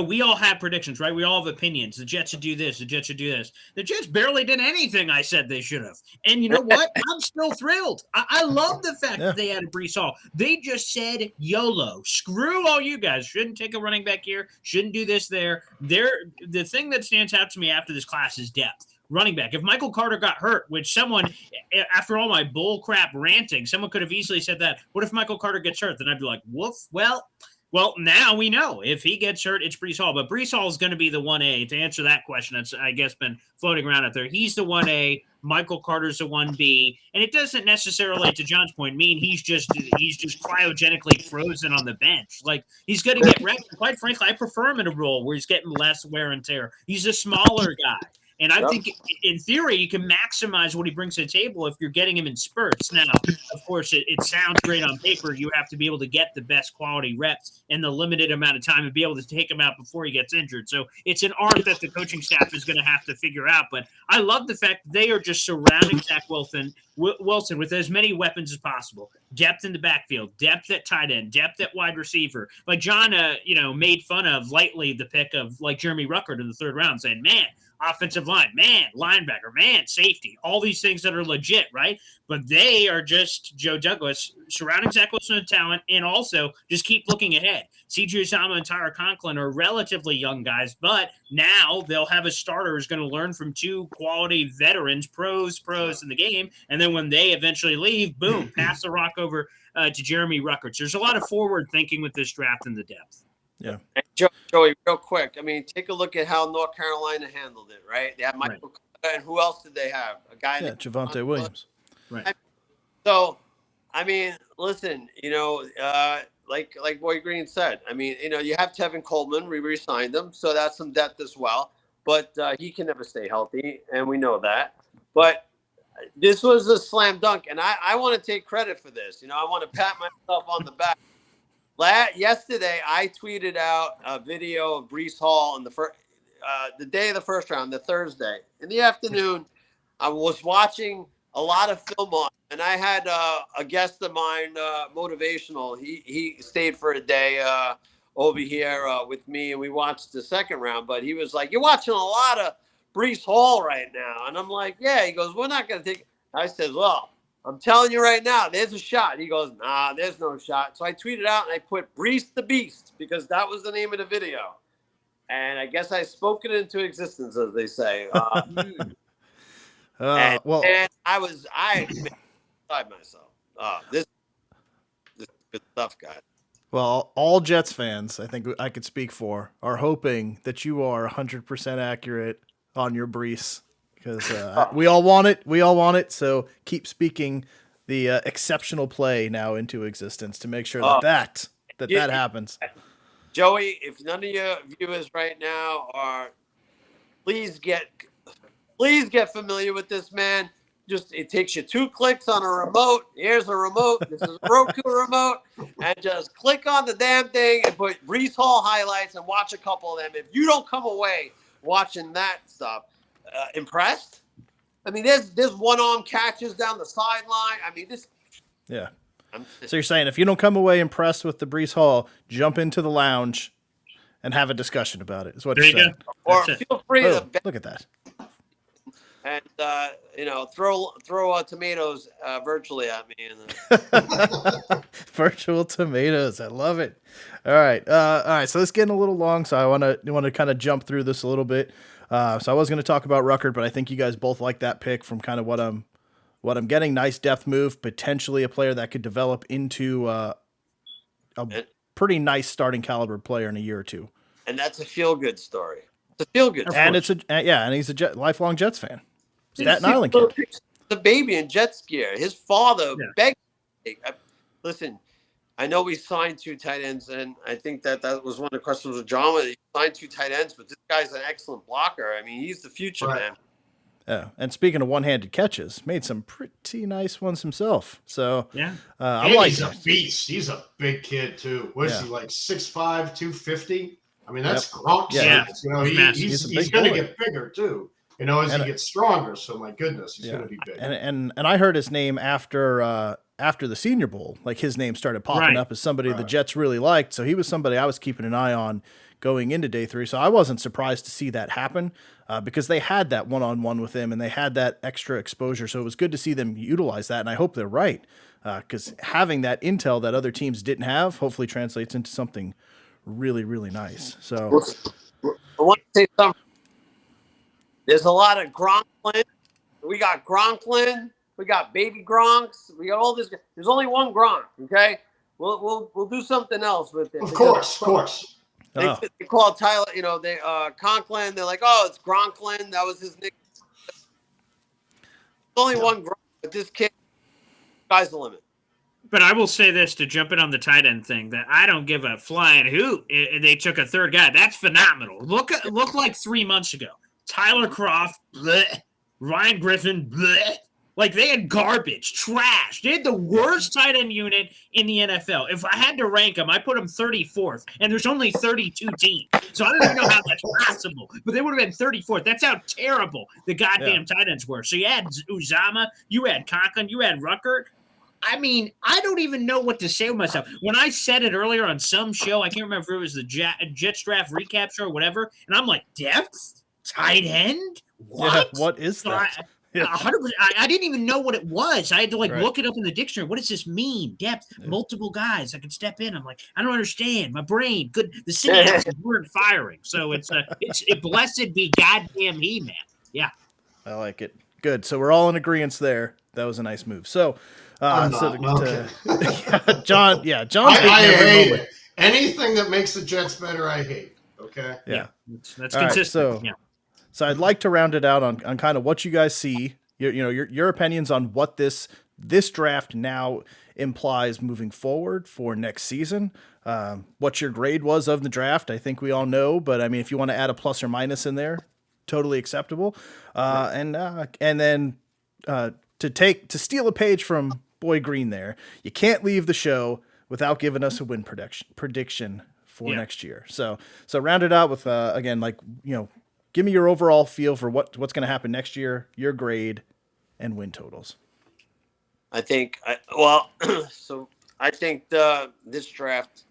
we all have predictions, right? We all have opinions. The Jets should do this. The Jets should do this. The Jets barely did anything I said they should have. And you know what? I'm still thrilled. I love the fact that they added Breece Hall. They just said YOLO. Screw all you guys. Shouldn't take a running back here. Shouldn't do this there. The thing that stands out to me after this class is depth. Running back. If Michael Carter got hurt, which someone, after all my bull crap ranting, someone could have easily said that. What if Michael Carter gets hurt? Then I'd be like, woof. Well, now we know if he gets hurt, it's Breece Hall. But Breece Hall is going to be the 1A. To answer that question, that's, I guess, been floating around out there. He's the 1A. Michael Carter's the 1B. And it doesn't necessarily, to John's point, mean he's just cryogenically frozen on the bench. He's going to get wrecked. Quite frankly, I prefer him in a role where he's getting less wear and tear. He's a smaller guy. And I think, in theory, you can maximize what he brings to the table if you're getting him in spurts. Now, of course, it sounds great on paper. You have to be able to get the best quality reps in the limited amount of time and be able to take him out before he gets injured. So it's an art that the coaching staff is going to have to figure out. But I love the fact that they are just surrounding Zach Wilson with as many weapons as possible. Depth in the backfield, depth at tight end, depth at wide receiver. John, made fun of lightly the pick of Jeremy Ruckert in the 3rd round, saying, man, offensive line, man, linebacker, man, safety, all these things that are legit, right? But they are just Joe Douglas surrounding Zach Wilson with talent and also just keep looking ahead. C.J. Uzomah and Tyler Conklin are relatively young guys, but now they'll have a starter who's going to learn from 2 quality veterans, pros in the game, and then when they eventually leave, boom, pass the rock over to Jeremy Ruckert. So there's a lot of forward thinking with this draft and the depth. Yeah. And Joey, real quick. I mean, take a look at how North Carolina handled it, right? They had Michael Carter, and who else did they have? A guy Javonte Williams. Right. So, I mean, listen, like Boy Green said, I mean, you have Tevin Coleman. We re-signed him, so that's some depth as well. But he can never stay healthy, and we know that. But this was a slam dunk, and I want to take credit for this. I want to pat myself on the back. Yesterday, I tweeted out a video of Breece Hall in the day of the first round, the Thursday. In the afternoon, I was watching a lot of film on, and I had a guest of mine, motivational. He stayed for a day over here with me, and we watched the 2nd round. But he was like, "You're watching a lot of Breece Hall right now," and I'm like, "Yeah." He goes, "We're not going to take it." I said, "Well, I'm telling you right now, there's a shot." He goes, "Nah, there's no shot." So I tweeted out and I put Breece the Beast because that was the name of the video. And I guess I spoke it into existence, as they say. And I beside myself. This is good stuff, guys. Well, all Jets fans, I think I could speak for, are hoping that you are 100% accurate on your Breece. Because we all want it. So keep speaking the exceptional play now into existence to make sure that happens. Joey, if none of your viewers right now are, please get Please get familiar with this man. Just it takes you 2 clicks on a remote. Here's a remote. This is a Roku remote, and just click on the damn thing and put Brees Hall highlights and watch a couple of them. If you don't come away watching that stuff impressed, I mean, there's one-arm catches down the sideline. I mean, this. Yeah. So you're saying if you don't come away impressed with the Brees Hall, jump into the lounge and have a discussion about it. Is what There you're you saying. go. Or That's it. feel free Oh, to look at that. and throw tomatoes virtually at me. And, Virtual tomatoes. I love it. All right. So it's getting a little long, so I want to kind of jump through this a little bit. So I was going to talk about Ruckert, but I think you guys both like that pick from kind of what I'm getting. Nice depth move, potentially a player that could develop into a pretty nice starting caliber player in a year or two. and that's a feel-good story. It's a feel-good story. And and he's a lifelong Jets fan. Staten Island kid. The baby in Jets gear. His father begged. Listen, I know we signed 2 tight ends, and I think that was one of the questions with John. He signed 2 tight ends, but this guy's an excellent blocker. I mean, he's the future, man. Yeah, and speaking of one-handed catches, made some pretty nice ones himself. So I like he's a beast. He's a big kid too. What is he, like 6'5", 250? I mean, that's Gronk size. You know, he's going to get bigger too. You know, as he gets stronger. So my goodness, he's going to be big. And I heard his name after the Senior Bowl. Like his name started popping up as somebody the Jets really liked. So he was somebody I was keeping an eye on going into day 3. So I wasn't surprised to see that happen because they had that one-on-one with him and they had that extra exposure. So it was good to see them utilize that. And I hope they're right because having that intel that other teams didn't have hopefully translates into something really, really nice. So I want to say something. There's a lot of Gronklin. We got Gronklin. We got baby Gronks. We got all this. There's only one Gronk. Okay, we'll do something else with it. Of course. They call Tyler. You know, Conklin. They're like, oh, it's Gronklin. That was his nickname. There's only one Gronk, but this kid, sky's the limit. But I will say this to jump in on the tight end thing that I don't give a flying hoot. They took a third guy. That's phenomenal. Look like 3 months ago. Tyler Croft, bleh. Ryan Griffin, bleh. Like they had garbage, trash. They had the worst tight end unit in the NFL. If I had to rank them, I put them 34th, and there's only 32 teams. So I don't even know how that's possible, but they would have been 34th. That's how terrible the goddamn tight ends were. So you had Uzama, you had Conklin, you had Ruckert. I mean, I don't even know what to say with myself. When I said it earlier on some show, I can't remember if it was the Jets draft recap show or whatever, and I'm like, depth? Tight end? What? Yeah, what is that? 100%. I didn't even know what it was. I had to look it up in the dictionary. What does this mean? Depth, multiple guys. I could step in. I'm like, I don't understand. My brain, good. The synapses weren't firing. So it's blessed be goddamn he, man. Yeah. I like it. Good. So we're all in agreement there. That was a nice move. So, John. John. I hate it. Anything that makes the Jets better, I hate. Okay. Yeah. That's consistent. Right, so I'd like to round it out on kind of what you guys see, your opinions on what this draft now implies moving forward for next season. What your grade was of the draft, I think we all know, but I mean, if you want to add a plus or minus in there, totally acceptable. And then to steal a page from Boy Green there, you can't leave the show without giving us a win prediction for next year. So round it out with again, give me your overall feel for what's going to happen next year, your grade, and win totals. I think this draft.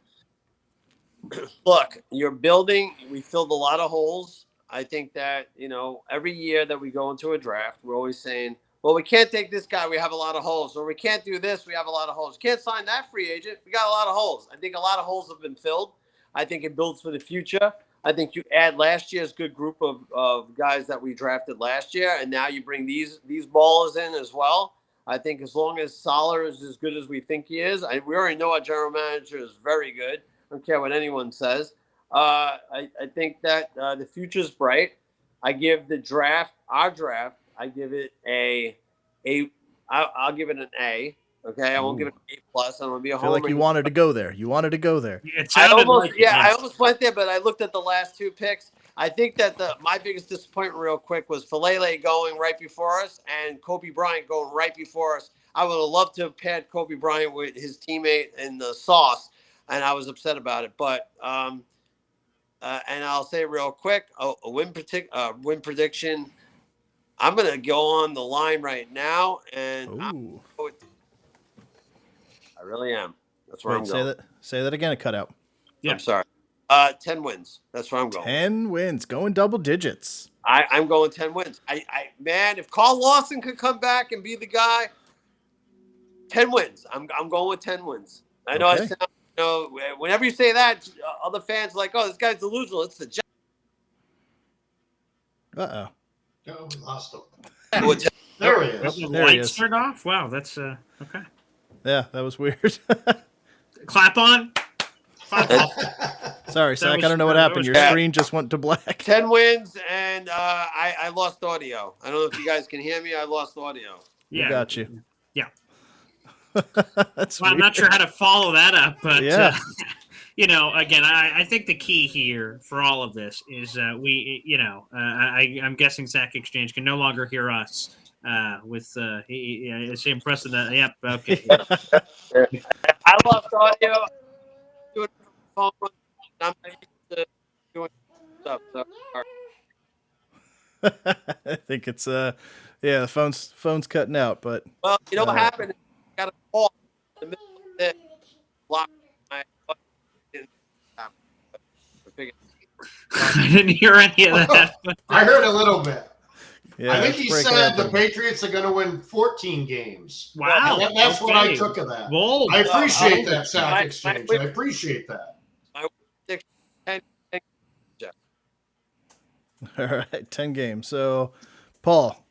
Look, you're building. We filled a lot of holes. I think that every year that we go into a draft, we're always saying, well, we can't take this guy. We have a lot of holes. Or we can't do this. We have a lot of holes. Can't sign that free agent. We got a lot of holes. I think a lot of holes have been filled. I think it builds for the future. I think you add last year's good group of guys that we drafted last year, and now you bring these ballers in as well. I think as long as Salah is as good as we think he is, we already know our general manager is very good. I don't care what anyone says. I think that the future's bright. I give our draft, I give it I'll give it an A. Okay, I won't give it an A+. I'm gonna be a homer. I feel like you wanted to go there. I almost went there, but I looked at the last 2 picks. I think that my biggest disappointment, real quick, was Falele going right before us and Kobe Bryant going right before us. I would have loved to have paired Kobe Bryant with his teammate in the Sauce, and I was upset about it. But and I'll say real quick, a win prediction. I'm going to go on the line right now, and I really am. That's where I'm going. Say that again. It cut out. Yeah. I'm sorry. 10 wins. That's where I'm going. 10 wins, going double digits. I'm going 10 wins. Man, if Carl Lawson could come back and be the guy, 10 wins. I'm going with 10 wins. I know. Okay. Whenever you say that, other fans are like, oh, this guy's delusional. It's the Jets. Oh, we lost him. There he is. The There he lights is. turned off. Wow, that's okay. Yeah, that was weird. Clap on. Sorry, Zach. was- I don't know what that happened. was Your bad. screen just went to black. 10 wins, and I lost audio. I don't know if you guys can hear me. I lost audio. We Yeah, got you. Yeah. That's Well, I'm weird. not sure how to follow that up, but Yeah. again, I think the key here for all of this is I'm guessing Zach Exchange can no longer hear us with it's impressive that. Yep. Okay. I lost audio. Doing phone. I'm not used to doing stuff. So, I think it's the phone's cutting out, but well, you know what happened? I got a call in the middle of the lock my I didn't hear any of that. I heard a little bit. yeah, I think it's he breaking said up the and- Patriots are going to win 14 games. Wow. That's what I Okay. took of that. Bold. I appreciate Oh, that, Sack my- Exchange. my- I appreciate that. All right, 10 games. So, Paul,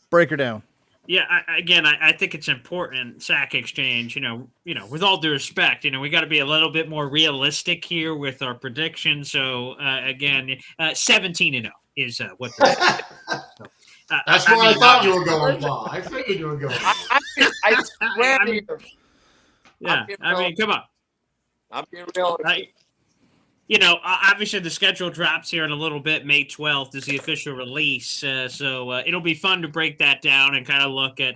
break her down. Yeah, I think it's important, Sack Exchange. With all due respect, we got to be a little bit more realistic here with our predictions. So 17-0 is what. That's where I thought you were going, Paul. I figured you were going. I swear to you. Yeah, come on. I'm being real. Obviously the schedule drops here in a little bit. May 12th is the official release. So it'll be fun to break that down and kind of look at,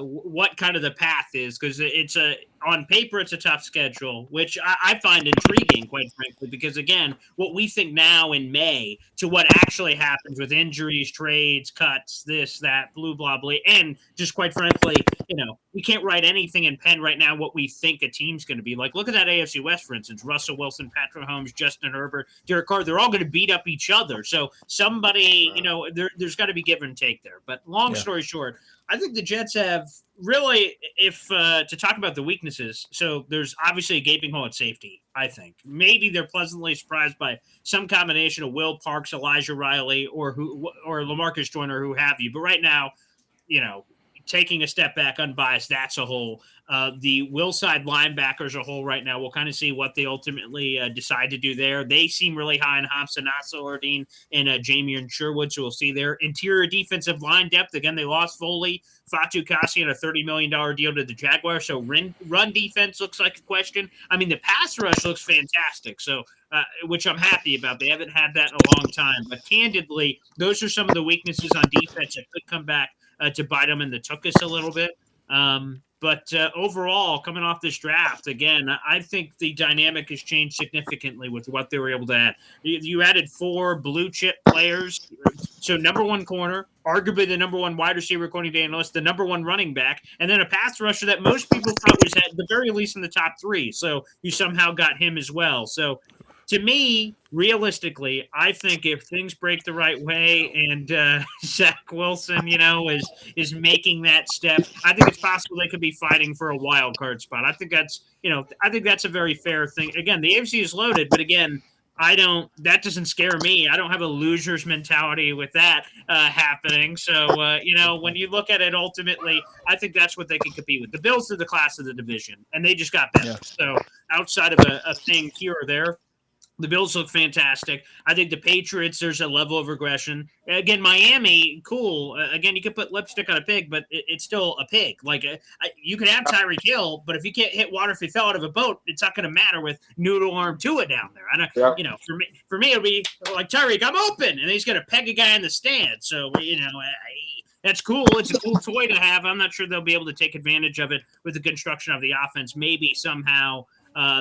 what kind of the path is, because it's on paper, it's a tough schedule, which I find intriguing, quite frankly, because again, what we think now in May to what actually happens with injuries, trades, cuts, this, that, blue, blah, blah, and just quite frankly, we can't write anything in pen right now what we think a team's going to be like. Look at that AFC West, for instance. Russell Wilson, Patrick Mahomes, Justin Herbert, Derek Carr, they're all going to beat up each other. So somebody, there's got to be give and take there. But long story short, I think the Jets have really, if to talk about the weaknesses, so there's obviously a gaping hole at safety, I think. Maybe they're pleasantly surprised by some combination of Will Parks, Elijah Riley, or LaMarcus Joyner, who have you. But right now, taking a step back, unbiased, that's a hole. The Willside linebackers a whole right now. We'll kind of see what they ultimately decide to do there. They seem really high in Hobson, Ordine, and Jamie and Sherwood, so we'll see there. Interior defensive line depth, again, they lost Foley, Fatu Kasi, and a $30 million deal to the Jaguars, so run defense looks like a question. I mean, the pass rush looks fantastic, so which I'm happy about. They haven't had that in a long time, but candidly, those are some of the weaknesses on defense that could come back to bite them in the tuchus a little bit. But overall, coming off this draft, again, I think the dynamic has changed significantly with what they were able to add. You added 4 blue chip players. So number 1 corner, arguably the number 1 wide receiver according to analysts, the number 1 running back, and then a pass rusher that most people thought was at the very least in the top 3. So you somehow got him as well. So to me, realistically, I think if things break the right way and Zach Wilson, is making that step, I think it's possible they could be fighting for a wild card spot. I think that's a very fair thing. Again, the AFC is loaded, but again, that doesn't scare me. I don't have a loser's mentality with that happening. So, when you look at it ultimately, I think that's what they can compete with. The Bills are the class of the division, and they just got better. Yeah. So outside of a thing here or there, The Bills look fantastic. I think the Patriots, there's a level of regression. Again, Miami, cool. Again, you could put lipstick on a pig, but it's still a pig. Like you could have Tyreek Hill, but if you can't hit water if he fell out of a boat, it's not going to matter with noodle arm Tua down there. I don't, you know, for me, it'll be like Tyreek, I'm open, and he's going to peg a guy in the stand. So you know, that's cool. It's a cool toy to have. I'm not sure they'll be able to take advantage of it with the construction of the offense. Maybe somehow.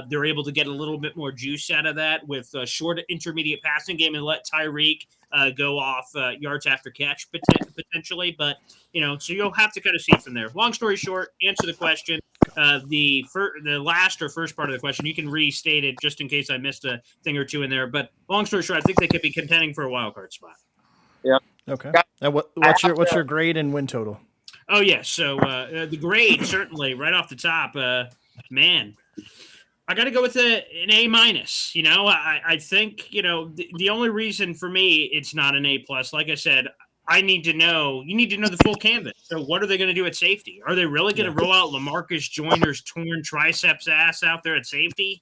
They're able to get a little bit more juice out of that with a short intermediate passing game and let Tyreek go off yards after catch potentially. But, you know, so you'll have to kind of see from there. Long story short, answer the question. The last or first part of the question, you can restate it just in case I missed a thing or two in there. But long story short, I think they could be contending for a wild card spot. Yeah. Okay. Now, what's your grade and win total? Oh, yeah. So the grade, certainly, right off the top, man. I got to go with an A minus. You know, I think, you know, the only reason for me it's not an A plus, like I said, you need to know the full canvas. So what are they going to do at safety? Are they really going to roll out LaMarcus Joyner's torn triceps ass out there at safety?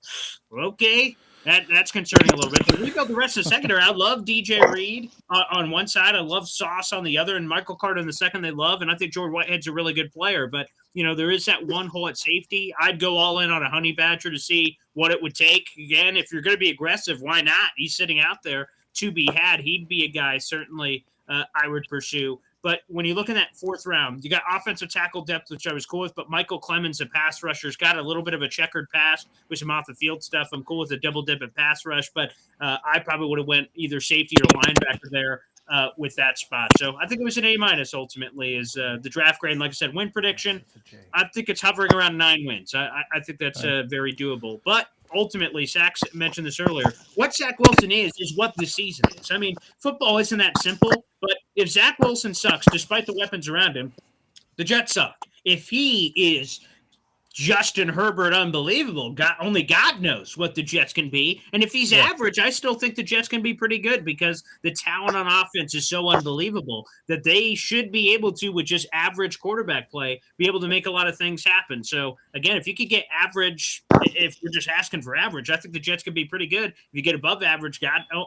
Okay. That's concerning a little bit. But we go the rest of the secondary. I love DJ Reed on one side. I love Sauce on the other, and Michael Carter in the second they love. And I think George Whitehead's a really good player. But, you know, there is that one hole at safety. I'd go all in on a Honey Badger to see what it would take. Again, if you're going to be aggressive, why not? He's sitting out there to be had. He'd be a guy certainly I would pursue. But when you look in that fourth round, you got offensive tackle depth, which I was cool with, but Michael Clemens, a pass rusher, has got a little bit of a checkered pass with some off-the-field stuff. I'm cool with a double-dip at pass rush, but I probably would have went either safety or linebacker there with that spot. So I think it was an A-minus ultimately is the draft grade. And like I said, win prediction, I think it's hovering around 9 wins. I think that's very doable. But ultimately, Zach mentioned this earlier, what Zach Wilson is what the season is. I mean, football isn't that simple, but if Zach Wilson sucks, despite the weapons around him, the Jets suck. If he is Justin Herbert unbelievable, only God knows what the Jets can be. And if he's average, I still think the Jets can be pretty good because the talent on offense is so unbelievable that they should be able to, with just average quarterback play, be able to make a lot of things happen. So, again, if you could get average, if you're just asking for average, I think the Jets could be pretty good. If you get above average,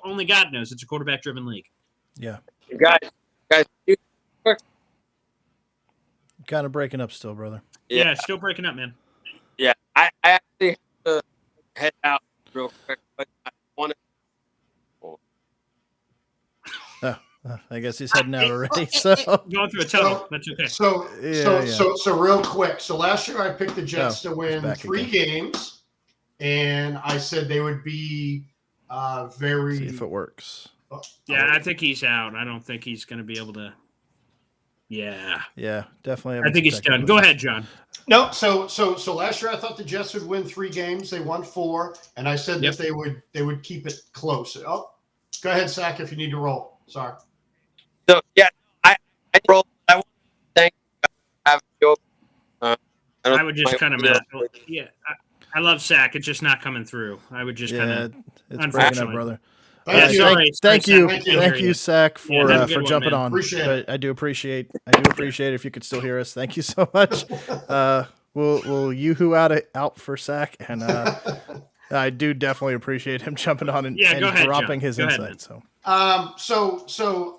only God knows. It's a quarterback-driven league. Yeah. Guys, kind of breaking up still, brother. Yeah, still breaking up, man. Yeah, I actually have to head out real quick, but I want to. I guess he's heading out already. So going through a tunnel. That's okay. So real quick. So last year I picked the Jets to win 3 games, and I said they would be very. See if it works. Yeah, I think he's out. I don't think he's going to be able to. Yeah, definitely. I think he's done. Go ahead, John. No, so last year I thought the Jets would win 3 games. They won 4, and I said that they would keep it close. Oh, go ahead, Zach, if you need to roll. Sorry. So yeah, I roll. I want to thank you for having you. I would just kind of I love Zach. It's just not coming through. I would just kind of. It's breaking up, brother. Thank you, Zach, for jumping on. Appreciate it. I do appreciate it. If you could still hear us, thank you so much. We'll yoo-hoo out for Zach, and I do definitely appreciate him jumping on and dropping his insight. So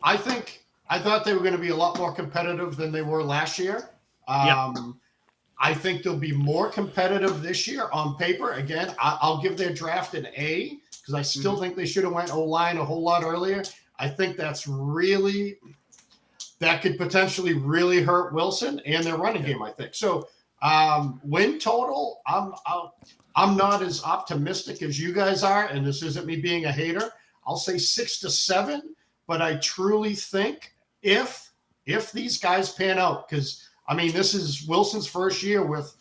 I thought they were going to be a lot more competitive than they were last year. I think they'll be more competitive this year on paper. Again, I'll give their draft an A. Because I still think they should have went O-line a whole lot earlier. I think that could potentially really hurt Wilson and their running game, I think. So win total, I'm not as optimistic as you guys are, and this isn't me being a hater. I'll say 6 to 7, but I truly think if these guys pan out, because I mean this is Wilson's first year with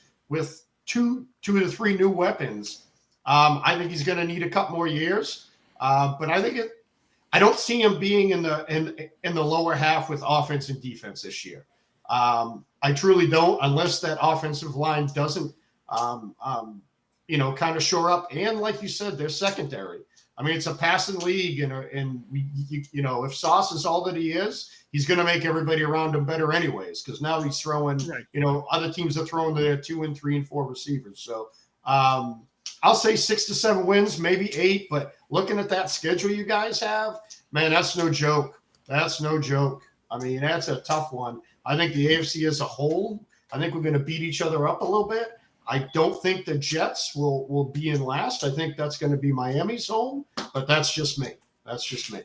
two to 3 new weapons. I think he's going to need a couple more years, but I don't see him being in the lower half with offense and defense this year. I truly don't, unless that offensive line doesn't, kind of shore up. And like you said, they're secondary. I mean, it's a passing league, and if Sauce is all that he is, he's going to make everybody around him better anyways. Because now he's throwing, other teams are throwing their 2 and 3 and 4 receivers. So. I'll say 6 to 7 wins, maybe 8. But looking at that schedule you guys have, man, that's no joke. That's no joke. I mean, that's a tough one. I think the AFC as a whole, I think we're going to beat each other up a little bit. I don't think the Jets will be in last. I think that's going to be Miami's home, but that's just me. That's just me.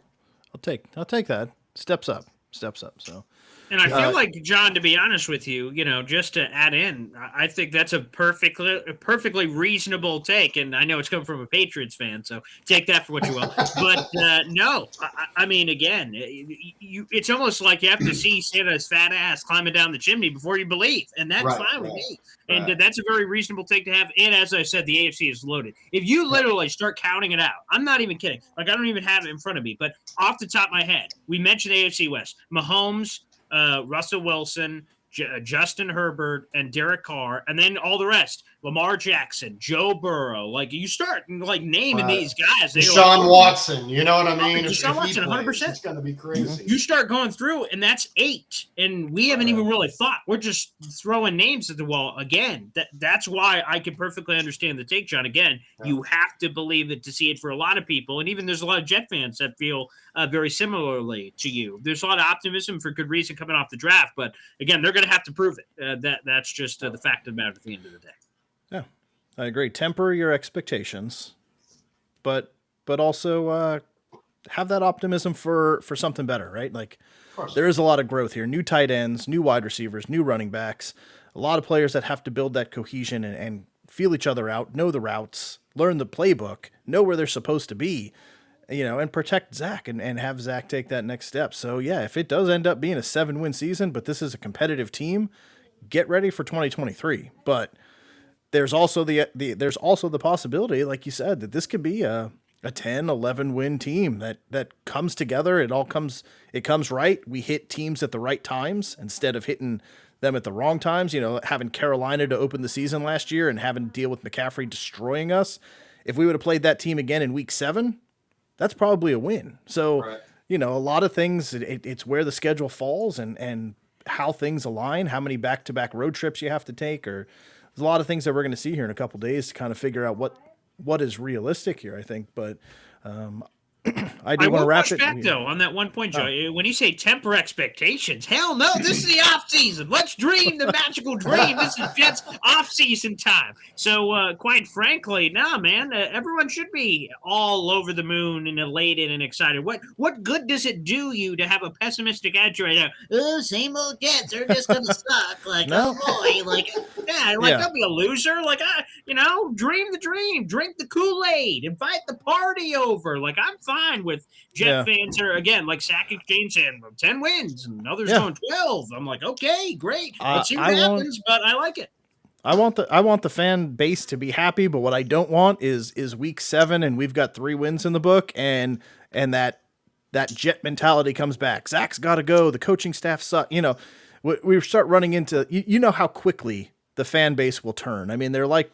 I'll take that. Steps up. So. And I feel like, John, to be honest with you, just to add in, I think that's a perfectly reasonable take. And I know it's coming from a Patriots fan, so take that for what you will. But no, I mean, again, it's almost like you have to see Santa's fat ass climbing down the chimney before you believe. And that's fine with me. And that's a very reasonable take to have. And as I said, the AFC is loaded. If you literally start counting it out, I'm not even kidding. Like, I don't even have it in front of me. But off the top of my head, we mentioned AFC West. Mahomes, Russell Wilson, Justin Herbert, and Derek Carr, and then all the rest. Lamar Jackson, Joe Burrow. Like, you start naming these guys. Deshaun Watson, you know what I mean? Deshaun Watson, 100%. It's going to be crazy. You start going through, and that's 8, and we haven't even really thought. We're just throwing names at the wall again. That's why I can perfectly understand the take, John. Again, you have to believe it to see it for a lot of people, and even there's a lot of Jet fans that feel very similarly to you. There's a lot of optimism for good reason coming off the draft, but again, they're going to have to prove it. That's just the fact of the matter at the end of the day. Yeah, I agree. Temper your expectations, but also have that optimism for something better, right? Like, there is a lot of growth here. New tight ends, new wide receivers, new running backs, a lot of players that have to build that cohesion and feel each other out, know the routes, learn the playbook, know where they're supposed to be, and protect Zach and have Zach take that next step. So, yeah, if it does end up being a 7-win season, but this is a competitive team, get ready for 2023. But there's also the possibility, like you said, that this could be a 10, 11 win team that comes together. It comes right. We hit teams at the right times instead of hitting them at the wrong times. Having Carolina to open the season last year and having to deal with McCaffrey destroying us. If we would have played that team again in week 7, that's probably a win. So, a lot of things, it's where the schedule falls and how things align, how many back-to-back road trips you have to take, or there's a lot of things that we're going to see here in a couple of days to kind of figure out what is realistic here, I think. But I do want to wrap it. Back, though, on that one point, Joe. When you say temper expectations, hell no, this is the off season. Let's dream the magical dream. This is Jets off season time. So, quite frankly, man, everyone should be all over the moon and elated and excited. What good does it do you to have a pessimistic attitude right now? Oh, same old Jets. They're just gonna suck. Like, oh boy, don't be a loser. Like, dream the dream, drink the Kool-Aid, invite the party over. Like, I'm fine with Jet fans are, again, like Sack Exchange saying 10 wins and others going 12. I'm like, okay, great. Let's see what happens, but I like it. I want the fan base to be happy, but what I don't want is week 7 and we've got 3 wins in the book and that Jet mentality comes back. Zach's got to go. The coaching staff suck. We start running into, how quickly the fan base will turn. I mean, they're like,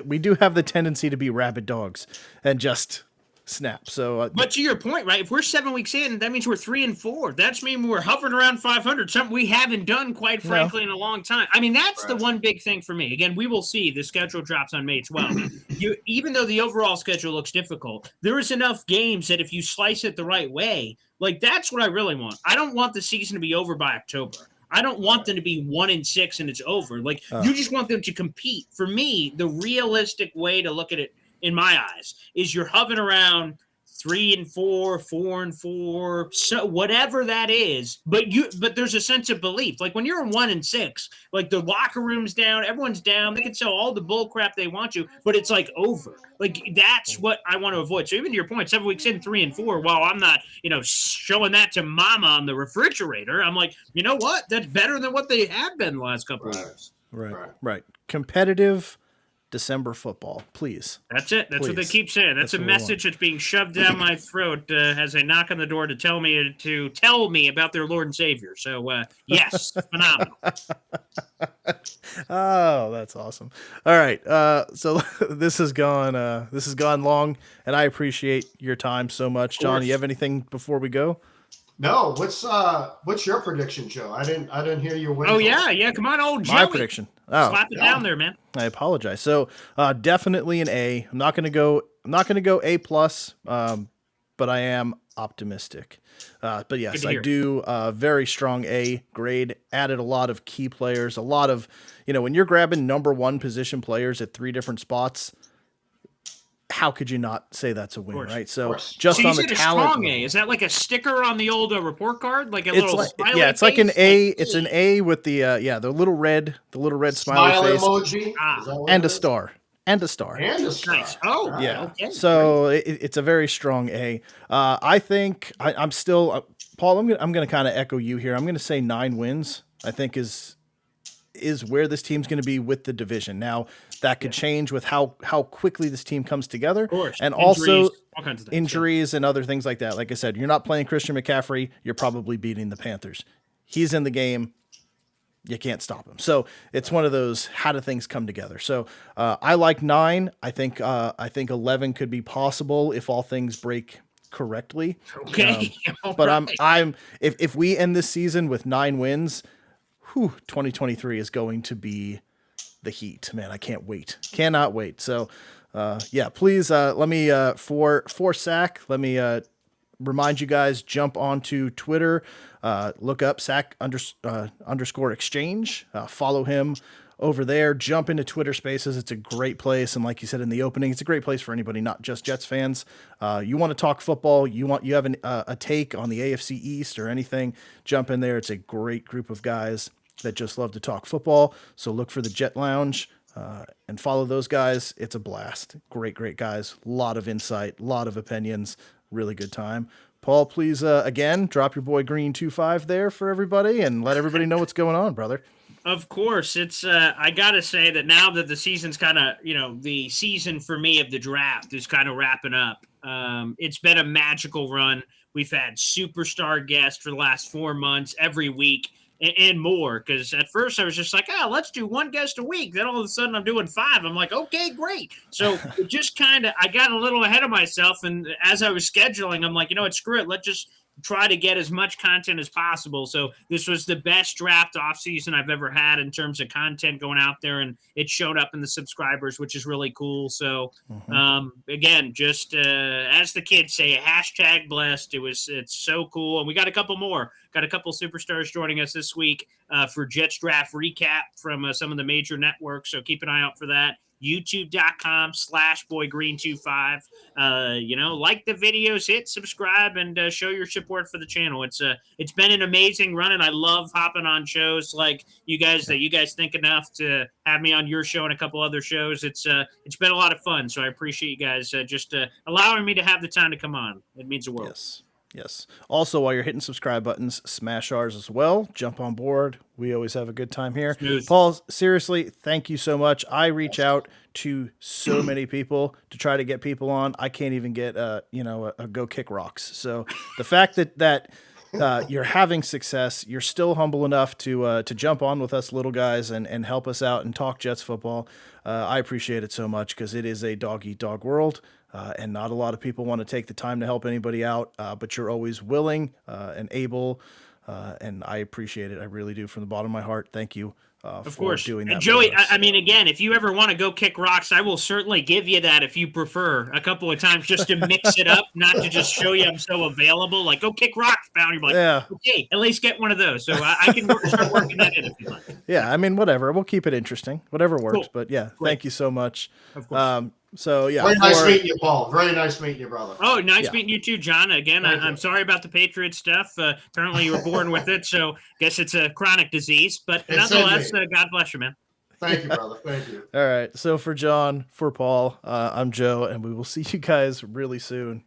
we do have the tendency to be rabid dogs and just snap. So, but to your point, right? If we're 7 weeks in, that means we're 3-4. That's mean we're hovering around 500. Something we haven't done, quite frankly, in a long time. I mean, that's the one big thing for me. Again, we will see. The schedule drops on May 12th. Even though the overall schedule looks difficult, there is enough games that if you slice it the right way, like that's what I really want. I don't want the season to be over by October. I don't want them to be 1-6 and it's over. Like you just want them to compete. For me, the realistic way to look at it, in my eyes, is you're hovering around 3-4, 4-4, so whatever that is. But there's a sense of belief. Like when you're 1-6, like the locker room's down, everyone's down. They can sell all the bull crap they want to, but it's like over. Like that's what I want to avoid. So even to your point, 7 weeks in, 3-4. While I'm not, showing that to Mama on the refrigerator, I'm like, you know what? That's better than what they have been the last couple of years. Right. Competitive December football, please. That's it. That's what they keep saying. That's a message that's being shoved down my throat as they knock on the door to tell me about their Lord and Savior. So yes, phenomenal. Oh, that's awesome. All right. So this has gone long, and I appreciate your time so much, John. You have anything before we go? No, what's your prediction, Joe? I didn't hear your win. Oh yeah. Come on, old Joey. My prediction. Oh, Slap it down there, man. I apologize. So definitely an A. I'm not going to go A plus, but I am optimistic. But yes, I do very strong A grade. Added a lot of key players. A lot of, when you're grabbing number one position players at 3 different spots, how could you not say that's a win, right? So just on the talent, strong A. Is that like a sticker on the old report card, like a little smiley it's like an A. It's an A with the the little red smiley face emoji, and a star. Nice. Oh, yeah. Okay. So it's a very strong A. I think I'm still Paul. I'm gonna kind of echo you here. I'm gonna say 9 wins. I think is where this team's going to be with the division. Now that could change with how quickly this team comes together, of course. And injuries, also all kinds of things, injuries and other things like that. Like I said, you're not playing Christian McCaffrey. You're probably beating the Panthers. He's in the game. You can't stop him. So it's one of those, how do things come together? So I like 9. I think 11 could be possible if all things break correctly. Okay. But I'm if we end this season with 9 wins, 2023 is going to be the heat, man. I can't wait. Cannot wait. So please let me for Sack, let me remind you guys, jump onto Twitter, look up Sack underscore exchange, follow him over there, jump into Twitter Spaces. It's a great place. And like you said in the opening, it's a great place for anybody, not just Jets fans. You want to talk football, you have a take on the AFC East or anything, jump in there. It's a great group of guys that just love to talk football. So look for the Jet Lounge and follow those guys. It's a blast. Great guys. A lot of insight, a lot of opinions, really good time. Paul, please, again, drop your boy Green25 there for everybody and let everybody know what's going on, brother. Of course, it's I gotta say that now that the season's kind of, the season for me of the draft is kind of wrapping up. It's been a magical run. We've had superstar guests for the last 4 months every week and more. Because at first I was just like, let's do 1 guest a week. Then all of a sudden I'm doing 5. I'm like, okay, great. So it just I got a little ahead of myself. And as I was scheduling, I'm like, screw it. Let's just try to get as much content as possible. So this was the best draft offseason I've ever had in terms of content going out there, and it showed up in the subscribers, which is really cool. So again, just as the kids say, hashtag blessed. It's so cool. And we got a couple more. Got a couple superstars joining us this week for Jets draft recap from some of the major networks. So keep an eye out for that. youtube.com/boygreen25. Like the videos, hit subscribe, and show your support for the channel. It's been an amazing run, and I love hopping on shows like you guys that you guys think enough to have me on your show and a couple other shows. It's been a lot of fun, so I appreciate you guys just allowing me to have the time to come on. It means the world. Yes. Also, while you're hitting subscribe buttons, smash ours as well. Jump on board. We always have a good time here. Smooth. Paul, seriously, thank you so much. I reach out to so many people to try to get people on. I can't even get a go kick rocks. So the fact that you're having success, you're still humble enough to jump on with us little guys and help us out and talk Jets football. I appreciate it so much because it is a dog-eat-dog world. And not a lot of people want to take the time to help anybody out, but you're always willing and able, and I appreciate it. I really do from the bottom of my heart. Thank you for doing that. And Joey, I mean, again, if you ever want to go kick rocks, I will certainly give you that if you prefer a couple of times just to mix it up, not to just show you I'm so available. Like, go kick rocks, pal. You're like, okay, at least get one of those. So I can start working that in if you like. Yeah, I mean, whatever. We'll keep it interesting. Whatever works. Cool. But yeah, Thank you so much. Of course. So yeah, very nice meeting you, Paul. Very nice meeting you, brother. Oh, nice meeting you too, John. Again, I'm sorry about the Patriots stuff. Apparently, you were born with it, so guess it's a chronic disease. But nonetheless, God bless you, man. Thank you, brother. Thank you. All right. So for John, for Paul, I'm Joe, and we will see you guys really soon.